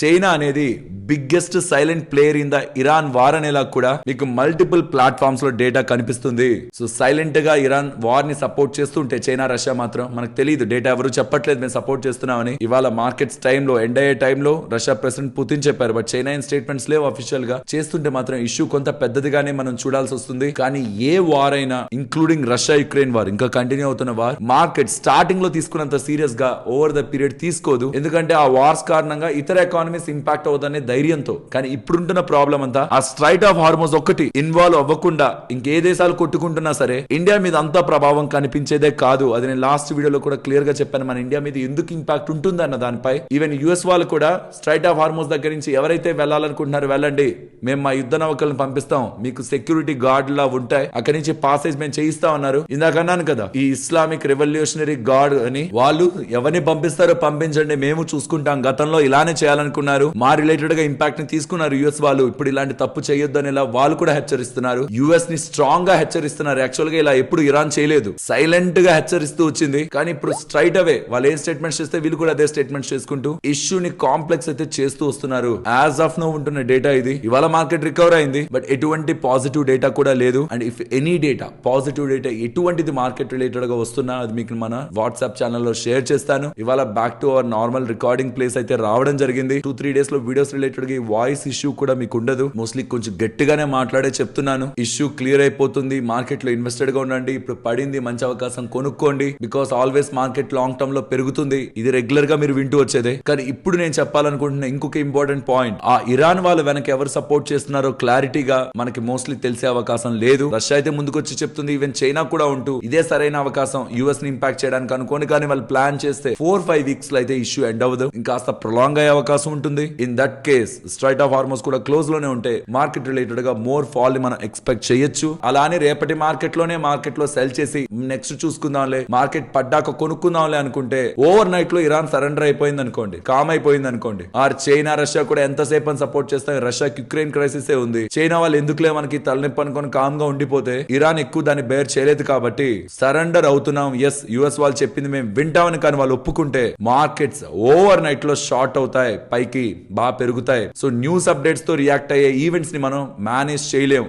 చైనా అనేది biggest silent player in the Iran war అనేలా కూడా మీకు మల్టిపుల్ ప్లాట్ఫామ్స్ లో డేటా కనిపిస్తుంది. సో సైలెంట్ గా ఇరాన్ వార్ ని సపోర్ట్ చేస్తుంటే చైనా రష్యా మాత్రం మనకు తెలియదు, డేటా ఎవరు చెప్పట్లేదు మేము సపోర్ట్ చేస్తున్నామని. ఇవాళ మార్కెట్స్ టైంలో ఎండ్ అయ్యే టైంలో రష్యా ప్రెసిడెంట్ పుతిన్ చెప్పారు, బట్ చైనా స్టేట్మెంట్స్ లేవు అఫీషియల్ గా. చేస్తుంటే మాత్రం ఇష్యూ కొంత పెద్దదిగానే మనం చూడాల్సి వస్తుంది. కానీ ఏ వార్ అయినా ఇంక్లూడింగ్ రష్యా యుక్రెయిన్ వార్, ఇంకా కంటిన్యూ అవుతున్న వార్, మార్కెట్ స్టార్టింగ్ లో తీసుకున్నంత సీరియస్ గా ఓవర్ ద పీరియడ్ తీసుకోదు. ఎందుకంటే ఆ వార్స్ కారణంగా ఇతర ఎకానమీస్ ఇంపాక్ట్ అవుతుందనే ధైర్యంతో. కానీ ఇప్పుడుంటున్న ప్రాబ్లం అంతా ఆ స్ట్రైట్ ఆఫ్ హార్మోస్ ఒక్కటి ఇన్వాల్వ్ అవ్వకుండా ఇంకే దేశాలు కొట్టుకుంటున్నా సరే ఇండియా మీద అంతా ప్రభావం కనిపించేదే కాదు. అది నేను లాస్ట్ వీడియోలో కూడా క్లియర్ గా చెప్పాను, మన ఇండియా మీద ఎందుకు ఇంపాక్ట్ ఉంటుంది అన్న దానిపై. ఈవెన్ యుఎస్ వాళ్ళు కూడా స్ట్రైట్ ఆఫ్ హార్మోస్ దగ్గర నుంచి ఎవరైతే వెళ్ళాలనుకుంటున్నారో వెళ్ళండి, మేము మా యుద్ధ నౌకలను పంపిస్తాం, మీకు సెక్యూరిటీ గార్డ్ లా ఉంటాయి, అక్కడి నుంచి పాసేజ్ మేము చేయిస్తా ఉన్నారు. ఇందాక అన్నాను కదా, ఈ ఇస్లామిక్ రెవల్యూషనరీ గార్డ్ అని వాళ్ళు ఎవరిని పంపిస్తారో పంపించండి, మేము చూసుకుంటాం. గతంలో ఇలానే చేయాలనుకున్నారు, మా రిలేటెడ్ గా ఇంపాక్ట్ ని తీసుకున్నారు యుఎస్ వాళ్ళు, ఇప్పుడు ఇలాంటి తప్పు చేయొద్దు అని వాళ్ళు కూడా హెచ్చరిస్తున్నారు. యుఎస్ ని స్ట్రాంగ్ గా హెచ్చరిస్తున్నారు. యాక్చువల్ గా ఇలా ఎప్పుడు ఇరాన్ చేయలేదు, సైలెంట్ గా హెచ్చరిస్తూ వచ్చింది. కానీ ఇప్పుడు స్ట్రైట్ అవే వాళ్ళు ఏం స్టేట్మెంట్స్ చేస్తే వీళ్ళు కూడా అదే స్టేట్మెంట్స్ చేసుకుంటూ ఇష్యూని కాంప్లెక్స్ అయితే చేస్తూ వస్తున్నారు. యాజ్ ఆఫ్ నో ఉంటున్న డేటా ఇది. ఇవాళ మార్కెట్ రికవర్ అయింది, బట్ ఎటువంటి పాజిటివ్ డేటా కూడా లేదు. And if any data, positive data ఎటువంటిది మార్కెట్ రిలేటెడ్ గా వస్తున్నా అది మీకు మన వాట్సాప్ ఛానల్లో షేర్ చేస్తాను. ఇవాళ back to our normal recording place అయితే రావడం జరిగింది. 2-3 డేస్ లో వీడియోస్ రిలేటెడ్ గా వాయిస్ ఇష్యూ కూడా మీకు ఉండదు. మోస్ట్లీ కొంచెం గట్టిగానే మాట్లాడే చెప్తున్నాను. ఇష్యూ క్లియర్ అయిపోతుంది. మార్కెట్ లో ఇన్వెస్టెడ్ గా ఉండండి. ఇప్పుడు పడింది, మంచి అవకాశం కొనుక్కోండి. Because always market long term లో పెరుగుతుంది. ఇది రెగ్యులర్ గా మీరు వింటూ వచ్చేదే. కానీ ఇప్పుడు నేను చెప్పాలనుకుంటున్న ఇంకొక ఇంపార్టెంట్ పాయింట్, ఆ ఇరాన్ వాళ్ళు వెనక ఎవరు సపోర్ట్ చేస్తున్నారో క్లారిటీగా మనకి మోస్ట్లీ తెలిసే అవకాశం లేదు. రష్యా అయితే ముందుకు వచ్చి చెప్తుంది, ఈవెన్ చైనా కూడా ఉంటూ ఇదే సరైన అవకాశం యుఎస్ ని ఇంపాక్ట్ చేయడానికి అనుకోని. కానీ వాళ్ళు ప్లాన్ చేస్తే 4-5 వీక్స్ లో అయితే ఇష్యూ ఎండ్ అవ్వదు, ఇంకాస్త ప్రొలాంగ్ అయ్యే అవకాశం ఉంటుంది. In that case case straight of Hormuz కూడా క్లోజ్ లోనే ఉంటే మార్కెట్ రిలేటెడ్ గా మోర్ ఫాల్ ని మనం ఎక్స్పెక్ట్ చేయొచ్చు. అలానే రేపటి మార్కెట్ లో సెల్ చేసి నెక్స్ట్ చూసుకుందాంలే, మార్కెట్ పడ్డాక కొనుక్కుందాంలే అనుకుంటే ఓవర్ నైట్ లో ఇరాన్ సరెండర్ అయిపోయింది అనుకోండి, కామ్ అయిపోయింది అనుకోండి, ఆర్ చైనా రష్యా కూడా ఎంతసేపు అని సపోర్ట్ చేస్తాయి, రష్యాకి యుక్రెయిన్ క్రైసిస్ ఉంది, చైనా వాళ్ళు ఎందుకులే మనకి తలనొప్పి అనుకొని కామ్ గా ఉండిపోతే ఇరాన్ ఎక్కువ దాన్ని బేర్ చేయలేదు కాబట్టి సరెండర్ అవుతున్నాం. ఎస్, యుఎస్ వాళ్ళు చెప్పింది మేము వింటామని కానీ వాళ్ళు ఒప్పుకుంటే మార్కెట్స్ ఓవర్ నైట్ లో షార్ట్ అవుతాయి, పైకి బాగా పెరుగుతాయి. సో న్యూస్ అప్డేట్స్ తో రియాక్ట్ అయ్యే ఈవెంట్స్ ని మనం మేనేజ్ చేయలేం,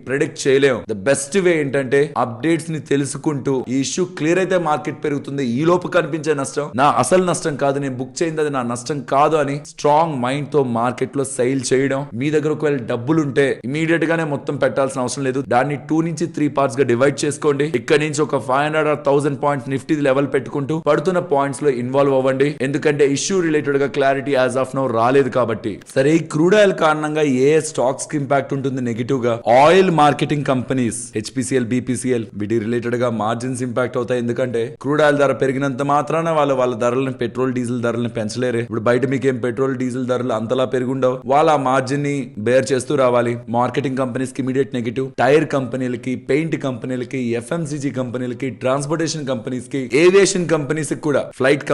ప్రెడిక్ట్ చేయలేం. ద బెస్ట్ వే ఏంటంటే అప్డేట్స్ ని తెలుసుకుంటూ ఈ ఇష్యూ క్లియర్ అయితే మార్కెట్ పెరుగుతుంది. ఈ లోపు కనిపించే నష్టం నా అసలు నష్టం కాదు, నేను బుక్ చేయింది అది నా నష్టం కాదు అని స్ట్రాంగ్ మైండ్ తో మార్కెట్ లో సెయిల్ చేయడం. మీ దగ్గర ఒకవేళ డబ్బులు ఉంటే ఇమీడియట్ గానే మొత్తం పెట్టాల్సిన అవసరం లేదు, దాన్ని 2 నుంచి 3 పార్ట్స్ గా డివైడ్ చేసుకోండి. ఇక్కడ నుంచి ఒక 500 or 1000 పాయింట్స్ నిఫ్టీ లెవెల్ పెట్టుకుంటూ పడుతున్న పాయింట్స్ లో ఇన్వాల్వ్ అవ్వండి. ఎందుకంటే ఇష్యూ రిలేటెడ్ గా క్లారిటీ యాజ్ ఆఫ్ నౌ రాలేదు కాబట్టి. సరే, ఈ క్రూడ్ ఆయిల్ కారణంగా ఏ స్టాక్స్ కి ఇంపాక్ట్ ఉంటుంది నెగిటివ్ గా? Oil marketing companies HPCL, BPCL వీటి రిలేటెడ్ గా మార్జిన్స్ ఇంపాక్ట్ అవుతాయి. ఎందుకంటే క్రూడ్ ఆయిల్ ధర పెరిగినంత మాత్రాన వాళ్ళ ధరలను, పెట్రోల్ డీజిల్ ధరలను పెంచలేరే. ఇప్పుడు బయట మీకేం పెట్రోల్ డీజిల్ ధరలు అంతలా పెరుగుండవు, వాళ్ళ మార్జిన్ ని బేర్ చేస్తూ రావాలి. మార్కెటింగ్ కంపెనీస్ కి ఇమీడియట్ నెగిటివ్, టైర్ కంపెనీలకి, పెయింట్ కంపెనీలకి, ఎఫ్ఎంసీజీ కంపెనీలకి, ట్రాన్స్పోర్టేషన్ కంపెనీస్ కి, ఏవియేషన్ కంపెనీస్ కూడా, ఫ్లైట్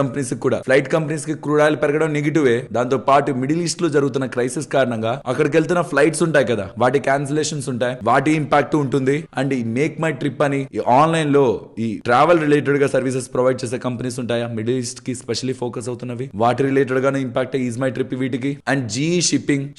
కంపెనీస్ కి క్రూడ్ ఆయిల్ పెరగడం నెగిటివే. దాంతో పాటు మిడిల్ ఈస్ట్ లో జరుగుతున్న క్రైసిస్ కారణంగా అక్కడికి వెళ్తున్న ఫ్లైట్స్ ఉంటాయి కదా, వాటి క్యాన్సిలేషన్స్ ఉంటాయి, వాటి ఇంపాక్ట్ ఉంటుంది. అండ్ ఈ మేక్ మై ట్రిప్ అని ఈ ఆన్లైన్ లో ఈ ట్రావెల్ రిలేటెడ్ గా సర్వీసెస్ ప్రొవైడ్ చేసే కంపెనీస్ ఉంటాయా, మిడిల్ ఈస్ట్ కి స్పెషల్లీ ఫోకస్ అవుతున్నవి, వాటి రిలేటెడ్ గానే ఇంపాక్ట్ ఈజ్ మై ట్రిప్ వీటికి. అండ్ జీఈ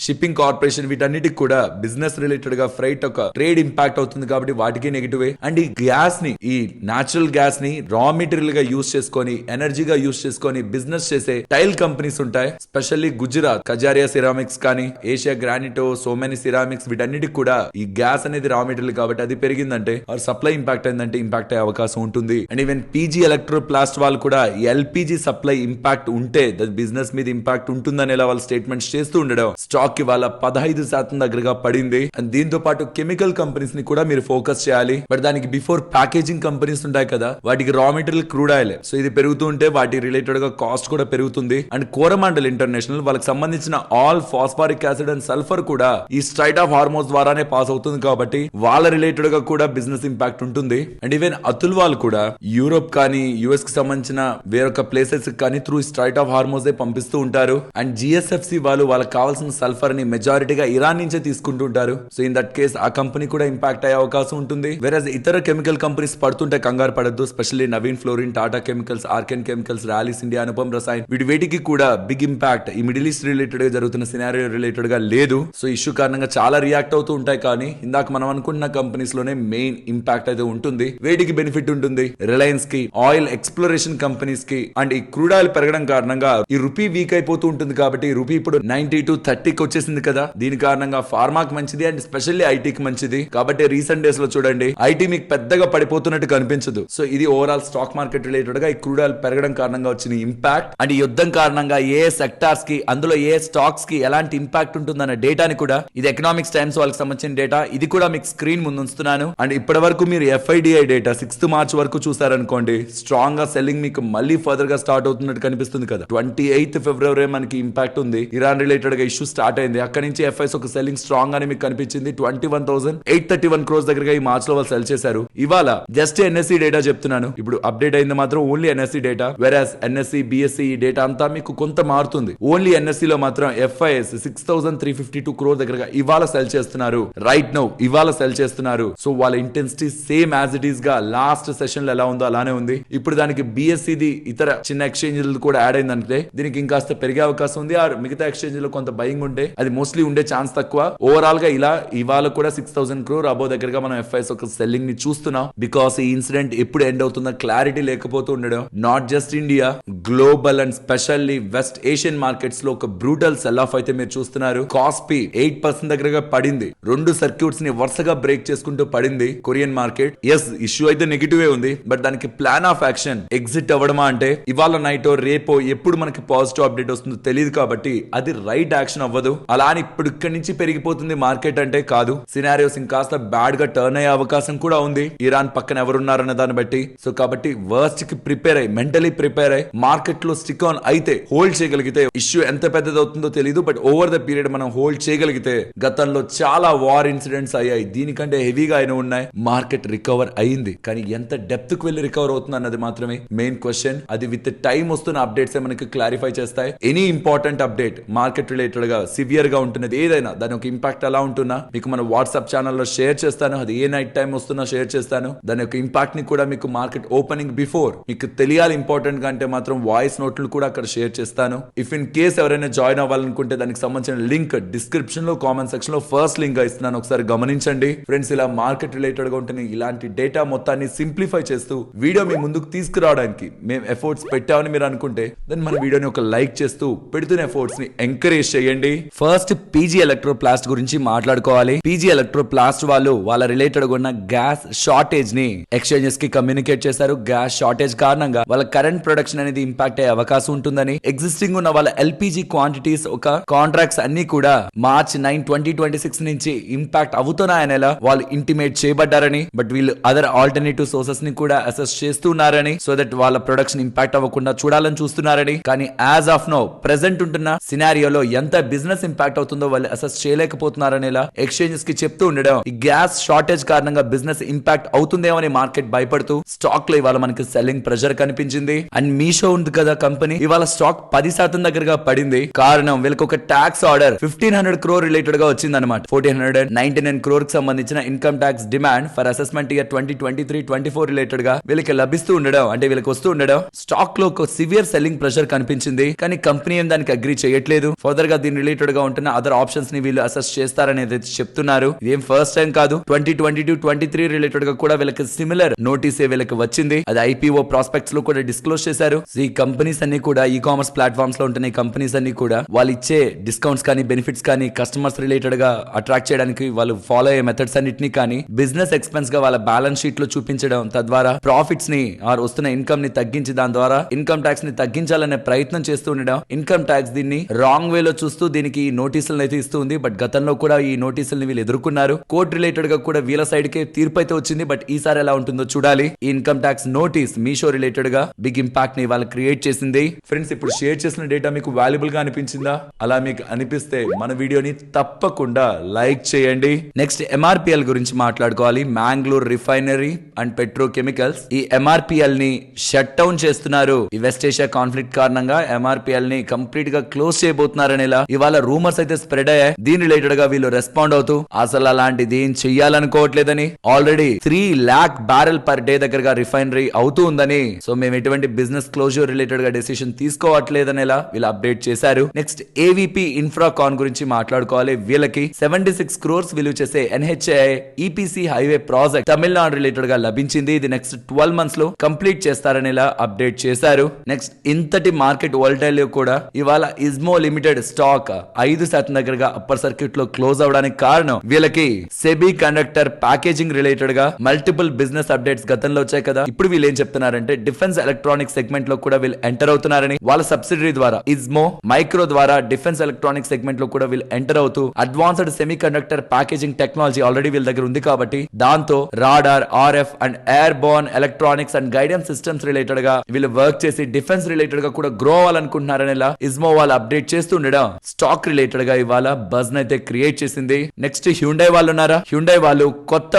షిప్పింగ్ కార్పొరేషన్ వీటన్నిటికి కూడా బిజినెస్ రిలేటెడ్ గా ఫ్రైట్ ఒక ట్రేడ్ ఇంపాక్ట్ అవుతుంది కాబట్టి వాటికి నెగిటివ్. అండ్ ఈ గ్యాస్ ని, ఈ నేచురల్ గ్యాస్ ని రా మెటీరియల్ గా యూస్ చేసుకొని, ఎనర్జీగా యూస్ చేసుకొని బిజినెస్ చేసే టైల్ కంపెనీస్ ఉంటాయి. స్పెషల్లీ గుజరాత్ కజారియా సిరామిక్స్ కానీ, Asia granite, so many ceramics వీటన్నిటికి కూడా ఈ గ్యాస్ అనేది రా మెటీరియల్ కాబట్టి అది పెరిగిందంటే ఆర్ సప్లై ఇంపాక్ట్ అయిందంటే ఇంపాక్ట్ అయ్యే అవకాశం ఉంటుంది. అండ్ ఈవెన్ పీజీ ఎలక్ట్రోప్లాస్ట్ వాళ్ళు కూడా ఎల్పిజి సప్లై ఇంపాక్ట్ ఉంటే బిజినెస్ మీద ఇంపాక్ట్ ఉంటుందనేలా వాళ్ళు స్టేట్మెంట్స్ చేస్తూ ఉండడం స్టాక్ కి వాళ్ళ 15% దగ్గరగా పడింది. అండ్ దీంతో పాటు కెమికల్ కంపెనీస్ ని కూడా మీరు ఫోకస్ చేయాలి. బట్ దానికి బిఫోర్ ప్యాకేజింగ్ కంపెనీస్ ఉంటాయి కదా, వాటికి raw material crude oil. So ఇది పెరుగుతూ ఉంటే వాటి రిలేటెడ్ గా కాస్ట్ కూడా పెరుగుతుంది. అండ్ కోరమాండల్ ఇంటర్నేషనల్ వాళ్ళకి సంబంధించిన all phosphoric acid and sulphur కూడా ఈ స్ట్రైట్ ఆఫ్ హార్మోన్స్ ద్వారానే పాస్ అవుతుంది కాబట్టి వాళ్ళ రిలేటెడ్ గా కూడా బిజినెస్ ఇంపాక్ట్ ఉంటుంది. అండ్ ఈవెన్ అతుల్ వాళ్ళు కూడా యూరోప్ కానీ యుఎస్ కి సంబంధించిన వేరొక ప్లేసెస్ కానీ త్రూ స్ట్రైట్ ఆఫ్ హార్మోన్స్ పంపిస్తూ ఉంటారు. అండ్ జిఎస్ఎఫ్సి వాళ్ళకి కావాల్సిన సల్ఫర్ ని మెజారిటీగా ఇరాన్ నుంచే తీసుకుంటూ ఉంటారు. సో ఇన్ దట్ కేస్ ఆ కంపెనీ కూడా ఇంపాక్ట్ అయ్యే అవకాశం ఉంటుంది. వేరేజ్ ఇతర కెమికల్ కంపెనీస్ పడుతుంటే కంగారు పడద్దు. Specially Navin Fluorine, Tata Chemicals, Archean Chemicals, Rallis India, Anupam Rasayan వీటికి కూడా బిగ్ ఇంపాక్ట్ ఈ మిడిల్ ఈస్ట్ రిలేటెడ్ గా జరుగుతున్న సినారియో రిలేటెడ్ గా లేదు. సో ఇష్యూ కారణంగా చాలా రియాక్ట్ అవుతూ ఉంటాయి. కానీ ఇందాక మనం అనుకుంటున్న కంపెనీస్ లోనే మెయిన్ ఇంపాక్ట్ అయితే ఉంటుంది. వేటికి బెనిఫిట్ ఉంటుంది? రిలయన్స్ కి, ఆయిల్ ఎక్స్ప్లోరేషన్ కంపెనీస్ కి. అండ్ ఈ క్రూడ్ ఆయిల్ పెరగడం కారణంగా ఈ రూపీ వీక్ అయిపోతూ ఉంటుంది కాబట్టి రూపీ ఇప్పుడు 90 to 30కి వచ్చేసింది కదా, దీని కారణంగా ఫార్మాకి మంచిది అండ్ స్పెషల్లీ ఐటీకి మంచిది. కాబట్టి రీసెంట్ డేస్ లో చూడండి ఐటీ మీకు పెద్దగా పడిపోతున్నట్టు కనిపించదు. సో ఇది ఓవరాల్ స్టాక్ మార్కెట్ రిలేటెడ్ గా ఈ క్రూడ్ ఆయిల్ పెరగడం కారణంగా వచ్చిన ఇంపాక్ట్. అండ్ ఈ యుద్ధం కారణంగా ఏ సెక్టార్స్ కి, అందులో ఏ స్టాక్స్ కి ఎలాంటి ఇంపాక్ట్ ఉంటుందన్న డేటాని కూడా, ఇది ఎకనామిక్స్ టైమ్స్ వాళ్ళకి సంబంధించిన డేటా, ఇది కూడా మీకు స్క్రీన్ ముందు ఉంచుతున్నాను. అండ్ ఇప్పటి వరకు మీరు ఎఫ్ఐడిఐ డేటా 6th March వరకు చూసారనుకోండి, స్ట్రాంగ్ గా సెల్లింగ్ మీకు మళ్ళీ ఫర్దర్ గా స్టార్ట్ అవుతున్నట్టు కనిపిస్తుంది కదా. 28th February మనకి ఇంపాక్ట్ ఉంది, ఇరాన్ రిలేటెడ్ గా ఇష్యూ స్టార్ట్ అయింది. అక్కడి నుంచి ఎఫ్ఐస్ ఒక సెల్లింగ్ స్ట్రాంగ్ అని మీకు కనిపించింది. 21,831 crores దగ్గరగా ఈ మార్చ్ లో వాళ్ళు సెల్ చేశారు. ఇవాళ జస్ట్ ఎన్ఎస్సి డేటా చెప్తున్నాను, ఇప్పుడు అప్డేట్ అయింది మాత్రం only NSC data. వెరాస్ NSC, BSc data అంతా మీకు కొంత మారుతుంది. ఓన్లీ ఎన్ఎస్సి లో మాత్రం ఎఫ్ఐఎస్ 6,352 crores దగ్గరగా ఇవాళ సెల్ చేస్తున్నారు. రైట్ నౌ ఇవాళ సెల్ చేస్తున్నారు. సో వాళ్ళ intensity same as it is గా లాస్ట్ సెషన్ లో ఎలా ఉందో అలానే ఉంది. ఇప్పుడు దానికి బిఎస్సిది ఇతర చిన్న ఎక్స్చేంజ్ కూడా యాడ్ అయిందంటే దీనికి ఇంకాస్త పెరిగే అవకాశం ఉంది. ఆ మిగతా ఎక్స్చేంజ్ లో కొంత బయింగ్ ఉంటే అది మోస్ట్లీ ఉండే ఛాన్స్ తక్కువ. ఓవరాల్ గా ఇలా ఇవాళ కూడా 6,000 crore అబౌవ్ దగ్గరగా మనం ఎఫ్ఐఎస్ ఒక సెల్లింగ్ ని చూస్తున్నాం. బికాస్ ఈ ఇన్సిడెంట్ ఎప్పుడు ఎండ్ అవుతుందో క్లారిటీ లేకపోతూ ఉండడం, not just India, global and specially west Asian markets లో ఒక బ్రూటల్ సెల్ ఆఫ్ అయితే మీరు చూస్తున్నారు. కాస్పీ 8% దగ్గరగా పడింది. 2 సర్క్యూట్స్ ని వరుసగా బ్రేక్ చేసుకుంటూ పడింది కొరియన్ మార్కెట్. ఎస్, ఇష్యూ అయితే నెగిటివ్ ఉంది, బట్ దానికి ప్లాన్ ఆఫ్ యాక్షన్ ఎగ్జిట్ అవ్వడమా అంటే ఇవాళ నైటో రేపో ఎప్పుడు మనకి పాజిటివ్ అప్డేట్ వస్తుందో తెలియదు కాబట్టి అది రైట్ యాక్షన్ అవ్వదు. అలా అని ఇప్పుడు ఇక్కడి నుంచి పెరిగిపోతుంది మార్కెట్ అంటే కాదు. సినారియోస్ ఇంకాస్త బ్యాడ్ గా టర్న్ అయ్యే అవకాశం కూడా ఉంది ఇరాన్ పక్కన ఎవరున్నారన్న దాన్ని బట్టి. సో కాబట్టి వర్స్ట్ కి ప్రిపేర్ అయ్యి, మెంటలీ ప్రిపేర్ అయ్యి మార్కెట్ లో స్టిక్ ఆన్ అయితే, హోల్డ్ చేయగలిగితే ఇష్యూ ఎంత పెద్దది అవుతుందో తెలియదు తెలియదు, బట్ ఓవర్ ద పీరియడ్ మనం హోల్డ్ చేయగలిగితే గతంలో చాలా వార్ ఇన్సిడెంట్స్ అయ్యాయి, దీనికంటే హెవీగా అయినా ఉన్నాయి. మార్కెట్ రికవర్ అయింది, కానీ ఎంత డెప్త్ కు వెళ్ళి రికవర్ అవుతుంది అన్నది మాత్రమే మెయిన్ క్వశ్చన్. అది విత్ టైం వస్తున్న అప్డేట్స్ మనకి క్లారిఫై చేస్తాయి. Any important update market related గా సివియర్ గా ఉంటున్నది ఏదైనా దాని ఒక ఇంపాక్ట్ ఎలా ఉంటున్నా మీకు మన వాట్సాప్ ఛానల్లో షేర్ చేస్తాను. అది ఏ నైట్ టైం వస్తున్నా షేర్ చేస్తాను. దాని యొక్క ఇంపాక్ట్ ని కూడా మీకు మార్కెట్ ఓపెనింగ్ బిఫోర్ మీకు తెలియాలి. ఇంపార్టెంట్ గా అంటే మాత్రం వాయిస్ నోట్లు కూడా అక్కడ షేర్ చేస్తాను. ఇఫ్ ఇన్ కేస్ ఎవరైనా జాయిన్ అవ్వాలనుకుంటే దానికి సంబంధించిన లింక్ డిస్క్రిప్షన్ లో కామెంట్ సెక్షన్ లో ఫస్ట్ లింక్ గా ఇస్తున్నాను, ఒకసారి గమనించండి ఫ్రెండ్స్. ఇలా మార్కెట్ రిలేటెడ్ గా ఉంటుంది ఇలాంటి డేటా మొత్తాన్ని సింప్లిఫై చేస్తూ వీడియో మీ ముందుకు తీసుకురావడానికి మేము ఎఫర్ట్స్ పెట్టామని మీరు అనుకుంటే దాన్ని మన వీడియోని ఒక లైక్ చేస్తూ పెడుతున్న ఎఫర్ట్స్ ని ఎంకరేజ్ చేయండి. ఫస్ట్ పీజీ ఎలక్ట్రోప్లాస్ట్ గురించి మాట్లాడుకోవాలి. పీజీ ఎలక్ట్రోప్లాస్ట్ వాళ్ళు వాళ్ళ రిలేటెడ్ గా ఉన్న గ్యాస్ షార్టేజ్ ని ఎక్స్చేంజెస్ కి కమ్యూనికేట్ చేశారు. గ్యాస్ షార్టేజ్ కారణంగా వాళ్ళ కరెంట్ ప్రొడక్షన్ అనేది ఇంపాక్ట్ అయ్యే అవకాశం ఉంటుందని, ఎగ్జిస్టింగ్ ఉన్న వాళ్ళ ఎల్పీజీ క్వాంటిటీస్ ఒక కాంట్రాక్ట్స్ అన్ని కూడా మార్చ్ 9, 2026 నుంచి ఇంపాక్ట్ అవుతున్నాయనేలా వాళ్ళు ఇంటిమేట్ చేయబడ్డారని, బట్ వీళ్ళు అదర్ ఆల్టర్నేటివ్ సోర్సెస్ ని కూడా అసెస్ చేస్తున్నారని, సో దట్ వాళ్ళ ప్రొడక్షన్ ఇంపాక్ట్ అవ్వకుండా చూడాలని చూస్తున్నారని. కానీ యాజ్ ఆఫ్ నో ప్రెసెంట్ ఉంటున్న సినారియోలో ఎంత బిజినెస్ ఇంపాక్ట్ అవుతుందో వాళ్ళు అసెస్ చేయలేకపోతున్నారనేలా ఎక్స్చేంజెస్ కి చెప్తూ ఉండడం, ఈ గ్యాస్ షార్టేజ్ కారణంగా బిజినెస్ ఇంపాక్ట్ అవుతుందేమో అని మార్కెట్ భయపడుతూ స్టాక్ లో ఇవాళ మనకి సెల్లింగ్ ప్రెషర్ కనిపించింది. అండ్ మీషో ఉంది కదా కంపెనీ, ఇవాళ స్టాక్ 10% దగ్గరగా పడింది. కారణం వీళ్ళకి ఒక ట్యాక్స్ ఆర్డర్ 1500 crore రిలేటెడ్ గా వచ్చింది అనమాట. 1499 crore కి సంబంధించిన income tax demand for assessment year 2023-24 related గా వీళ్ళకి లభిస్తూ ఉండడం, అంటే వీళ్ళకి వస్తూ ఉండడం స్టాక్ లో ఒక సివియర్ సెల్లింగ్ ప్రెషర్ కనిపించింది. కానీ కంపెనీ ఏం దానికి అగ్రీ చేయట్లేదు. ఫర్దర్ గా దీని రిలేటెడ్ గా ఉంటున్న అదర్ ఆప్షన్స్ ని వీళ్ళు అసెస్ చేస్తారనేది చెప్తున్నారు. ఇదేం ఫస్ట్ టైం కాదు, 2022-23 రిలేటెడ్ గా కూడా వీళ్ళకి సిమిలర్ నోటీస్ వీళ్ళకి వచ్చింది. అది ఐపీఓ ప్రాస్పెక్ట్స్ లో కూడా డిస్క్లోజ్ చేశారు. ఈ కంపెనీస్ అన్ని కూడా ఈ కామర్స్ ప్లాట్ఫామ్స్ లో ఉంటున్న కంపెనీస్ అన్ని కూడా వాళ్ళు ఇచ్చే డిస్కౌంట్స్ కానీ బెనిఫిట్స్ కానీ కస్టమర్స్ రిలేటెడ్ గా అట్రాక్ట్ చేయడానికి వాళ్ళు ఫాలో అయ్యే మెథడ్స్ అన్నిటిని కానీ బిజినెస్ ఎక్స్పెన్స్ గా వాళ్ళ బ్యాలెన్స్ షీట్ లో చూపించడం, తద్వారా ప్రాఫిట్స్ ని ఆర్ వస్తున్న ఇన్కమ్ ని తగ్గించి దాని ద్వారా ఇన్కమ్ ట్యాక్స్ ని తగ్గించాలనే ప్రయత్నం చేస్తూ ఉండడం. ఇన్కమ్ ట్యాక్స్ దీన్ని రాంగ్ వేలో చూస్తూ దీనికి నోటీసులను అయితే ఇస్తుంది. బట్ గతంలో కూడా ఈ నోటీసుల్ని వీళ్ళు ఎదుర్కొన్నారు. కోర్ట్ రిలేటెడ్ గా కూడా వీళ్ళ సైడ్ కే తీర్పు అయితే వచ్చింది. బట్ ఈసారి ఎలా ఉంటుందో చూడాలి. ఈ income tax notice Meesho related గా బిగ్ ఇంపాక్ట్ ని వాళ్ళు క్రియేట్ చేసింది. ఫ్రెండ్స్, ఇప్పుడు షేర్ చేసిన డేటా మీకు వాల్యుబుల్ గా అనిపించిందా? అలా మీకు అనిపిస్తే మన వీడియోని తప్పకుండా లైక్ చేయండి. నెక్స్ట్ ఎంఆర్పిఎల్ గురించి మాట్లాడుకోవాలి. మ్యాంగ్లూర్ రిఫైనరీ అండ్ పెట్రోకెమికల్స్ ఈ ఎంఆర్పిఎల్ ని షట్ డౌన్ చేస్తున్నారు. ఈ వెస్ట్ ఏషియా కాన్ఫ్లిక్ట్ కారణంగా ఎంఆర్పిఎల్ ని కంప్లీట్ గా క్లోజ్ చేయబోతున్నారనేలా ఇవాళ రూమర్స్ అయితే స్ప్రెడ్ అయ్యాయి. దీని రిలేటెడ్ గా వీళ్ళు రెస్పాండ్ అవుతూ అసలు అలాంటిది ఏం చెయ్యాలనుకోవట్లేదని, already 3 lakh barrel per day దగ్గరగా రిఫైనరీ అవుతూ ఉందని, సో మేము ఎటువంటి బిజినెస్ క్లోజర్ రిలేటెడ్ గా డెసిషన్ తీసుకోవట్లేదనేలా వీళ్ళు అప్డేట్ చేశారు. నెక్స్ట్ ఏవిపి ఇన్ఫ్రాకాన్ గురించి మాట్లాడుకోవాలి. వీళ్ళకి 76 crores విలువ చేసే NHI EPC highway project Tamil Nadu related గా లభించింది. ఇది నెక్స్ట్ 12 months లో కంప్లీట్ చేస్తారనేలా అప్డేట్ చేశారు. నెక్స్ట్ ఇంతటి మార్కెట్ వోల్టైల్ కూడా ఇవాళ ఇస్మో లిమిటెడ్ స్టాక్ 5% దగ్గరగా అప్పర్ సర్క్యూట్ లో క్లోజ్ అవడానికి కారణం వీళ్ళకి సెబీ కండక్టర్ ప్యాకేజింగ్ రిలేటెడ్ గా మల్టిపుల్ బిజినెస్ అప్డేట్స్ గతంలో వచ్చాయి కదా. ఇప్పుడు వీళ్ళు ఏం చెప్తున్నారంటే డిఫెన్స్ ఎలక్ట్రానిక్ సెగ్మెంట్ లో కూడా వీళ్ళు ఎంటర్ అవుతున్నారని, వాళ్ళ సబ్సిడరీ ద్వారా ఇస్మో మైక్రో ద్వారా డిఫెన్స్ ఎలక్ట్రానిక్ సెగ్మెంట్ లో కూడా వీళ్ళు ఎంటర్ అవుతూ advanced semi conductor packaging technology already వీళ్ళ దగ్గర ఉంది కాబట్టి దాంతో radar, RF and air Born electronics and guidance systems related గా వీళ్ళు వర్క్ చేసి డిఫెన్స్ రిలేటెడ్ గా కూడా గ్రో అవ్వాలనుకుంటున్నారనేలా ఇస్మో వాళ్ళు అప్డేట్ చేస్తుండడం స్టాక్ రిలేటెడ్ గా ఇవాళ బజ్ అయితే క్రియేట్ చేసింది. నెక్స్ట్ హ్యుండై వాళ్ళు ఉన్నారా. హ్యుండై వాళ్ళు కొత్త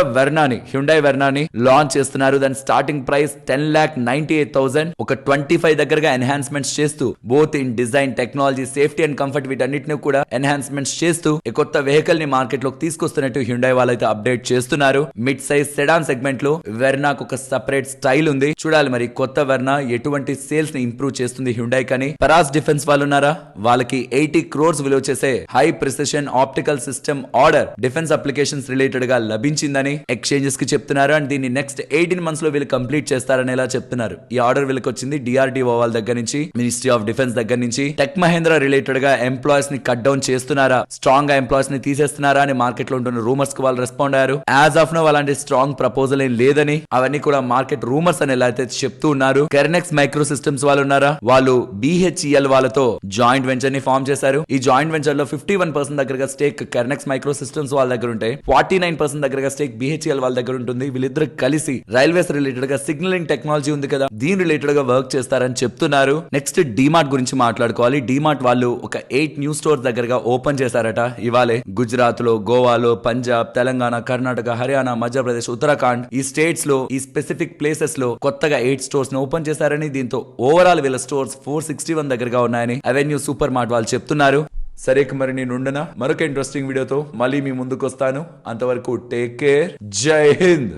హ్యుండై వెర్నాని లాంచ్ చేస్తున్నారు. దాని స్టార్టింగ్ ప్రైస్ 10,98,000. ఒక 25 దగ్గరగా ఎన్హాన్స్మెంట్స్ చేస్తూ both in design, technology, safety and comfort వీటన్నిటిని కూడా ఎన్హాన్స్మెంట్స్ చేస్తూ ఈ కొత్త వెహికల్ ని మార్కెట్ లోకి తీసుకొస్తున్నట్టు హ్యుండై వాళ్ళైతే అప్డేట్ చేస్తున్నారు. మిడ్ సైజ్ సెడాన్ సెగ్మెంట్ లో వెర్నాకు ఒక సెపరేట్ స్టైల్ ఉంది. చూడాలి మరి కొత్త వెర్నా ఎటువంటి సేల్స్ ని ఇంప్రూవ్ చేస్తుంది హ్యుండై కని. పరాస్ డిఫెన్స్ వాళ్ళు ఉన్నారా. వాళ్ళకి 80 crores విలువ చేసే high precision optical system order defence applications related గా లభించిందని ఎక్స్చేంజెస్ కి చెప్తున్నారు. అండ్ దీన్ని నెక్స్ట్ 18 months లో వీళ్ళు కంప్లీట్ చేస్తారని ఎలా చెప్తున్నారు. ఈ ఆర్డర్ వీళ్ళకి వచ్చింది డిఆర్డిఓ వాళ్ళ దగ్గర నుంచి, మినిస్ట్రీ ఆఫ్ డిఫెన్స్ దగ్గర నుంచి. టెక్ మహేంద్ర రిలేటెడ్ గా ఎంప్లాయీస్ ని కట్ డౌన్ చేస్తున్నారా, స్ట్రాంగ్ గా ఎంప్లాయీస్ ని తీసేస్తున్నారా అని మార్కెట్ లో ఉంటున్న రూమర్స్ కి వాళ్ళు రెస్పాండ్ అయ్యారు. యాజ్ ఆఫ్ నో అలాంటి స్ట్రాంగ్ ప్రపోజల్ ఏం లేదని, అవన్నీ కూడా మార్కెట్ రూమర్స్ అని ఎలా అయితే చెప్తూ ఉన్నారు. కెర్నెక్స్ మైక్రో సిస్టమ్స్ వాళ్ళు ఉన్నారా. వాళ్ళు బిహెచ్ఈఎల్ వాళ్ళతో జాయింట్ వెంచర్ ని ఫార్మ్ చేశారు. ఈ జాయింట్ వెంచర్ లో 51% దగ్గరగా స్టేక్ కెర్నెక్స్ మైక్రో సిస్టమ్స్ వాళ్ళ దగ్గర ఉంటాయి. 49% దగ్గరగా స్టేక్ బిహెచ్ఈఎల్ వాళ్ళ దగ్గర ఉంటుంది. వీళ్ళిద్దరు కలిసి రైల్వేస్ రిలేటెడ్ గా సిగ్నలింగ్ టెక్నాలజీ ఉంది కదా, దీని రిలేటెడ్ గా వర్క్ చేస్తారని చెప్తున్నారు. నెక్స్ట్ డిమార్ట్ గురించి మాట్లాడుకోవాలి. డిమార్ట్ వాళ్ళు ఒక ఒక 8 న్యూ స్టోర్స్ దగ్గరగా ఓపెన్ చేశారట ఇవాళే. గుజరాత్ లో, గోవాలో, పంజాబ్, తెలంగాణ, కర్ణాటక, హర్యానా, మధ్యప్రదేశ్, ఉత్తరాఖండ్ ఈ స్టేట్స్ లో ఈ స్పెసిఫిక్ ప్లేసెస్ లో కొత్తగా 8 స్టోర్స్ ని ఓపెన్ చేశారని, దీంతో ఓవరాల్ వీళ్ళ స్టోర్స్ 461 దగ్గరగా ఉన్నాయని అవెన్యూ సూపర్ మార్ట్ వాళ్ళు చెప్తున్నారు. సరే ఇక మరి నేను ఉండనా, మరొక ఇంట్రెస్టింగ్ వీడియోతో మళ్ళీ మీ ముందుకు వస్తాను. అంతవరకు టేక్ కేర్, జై హింద్.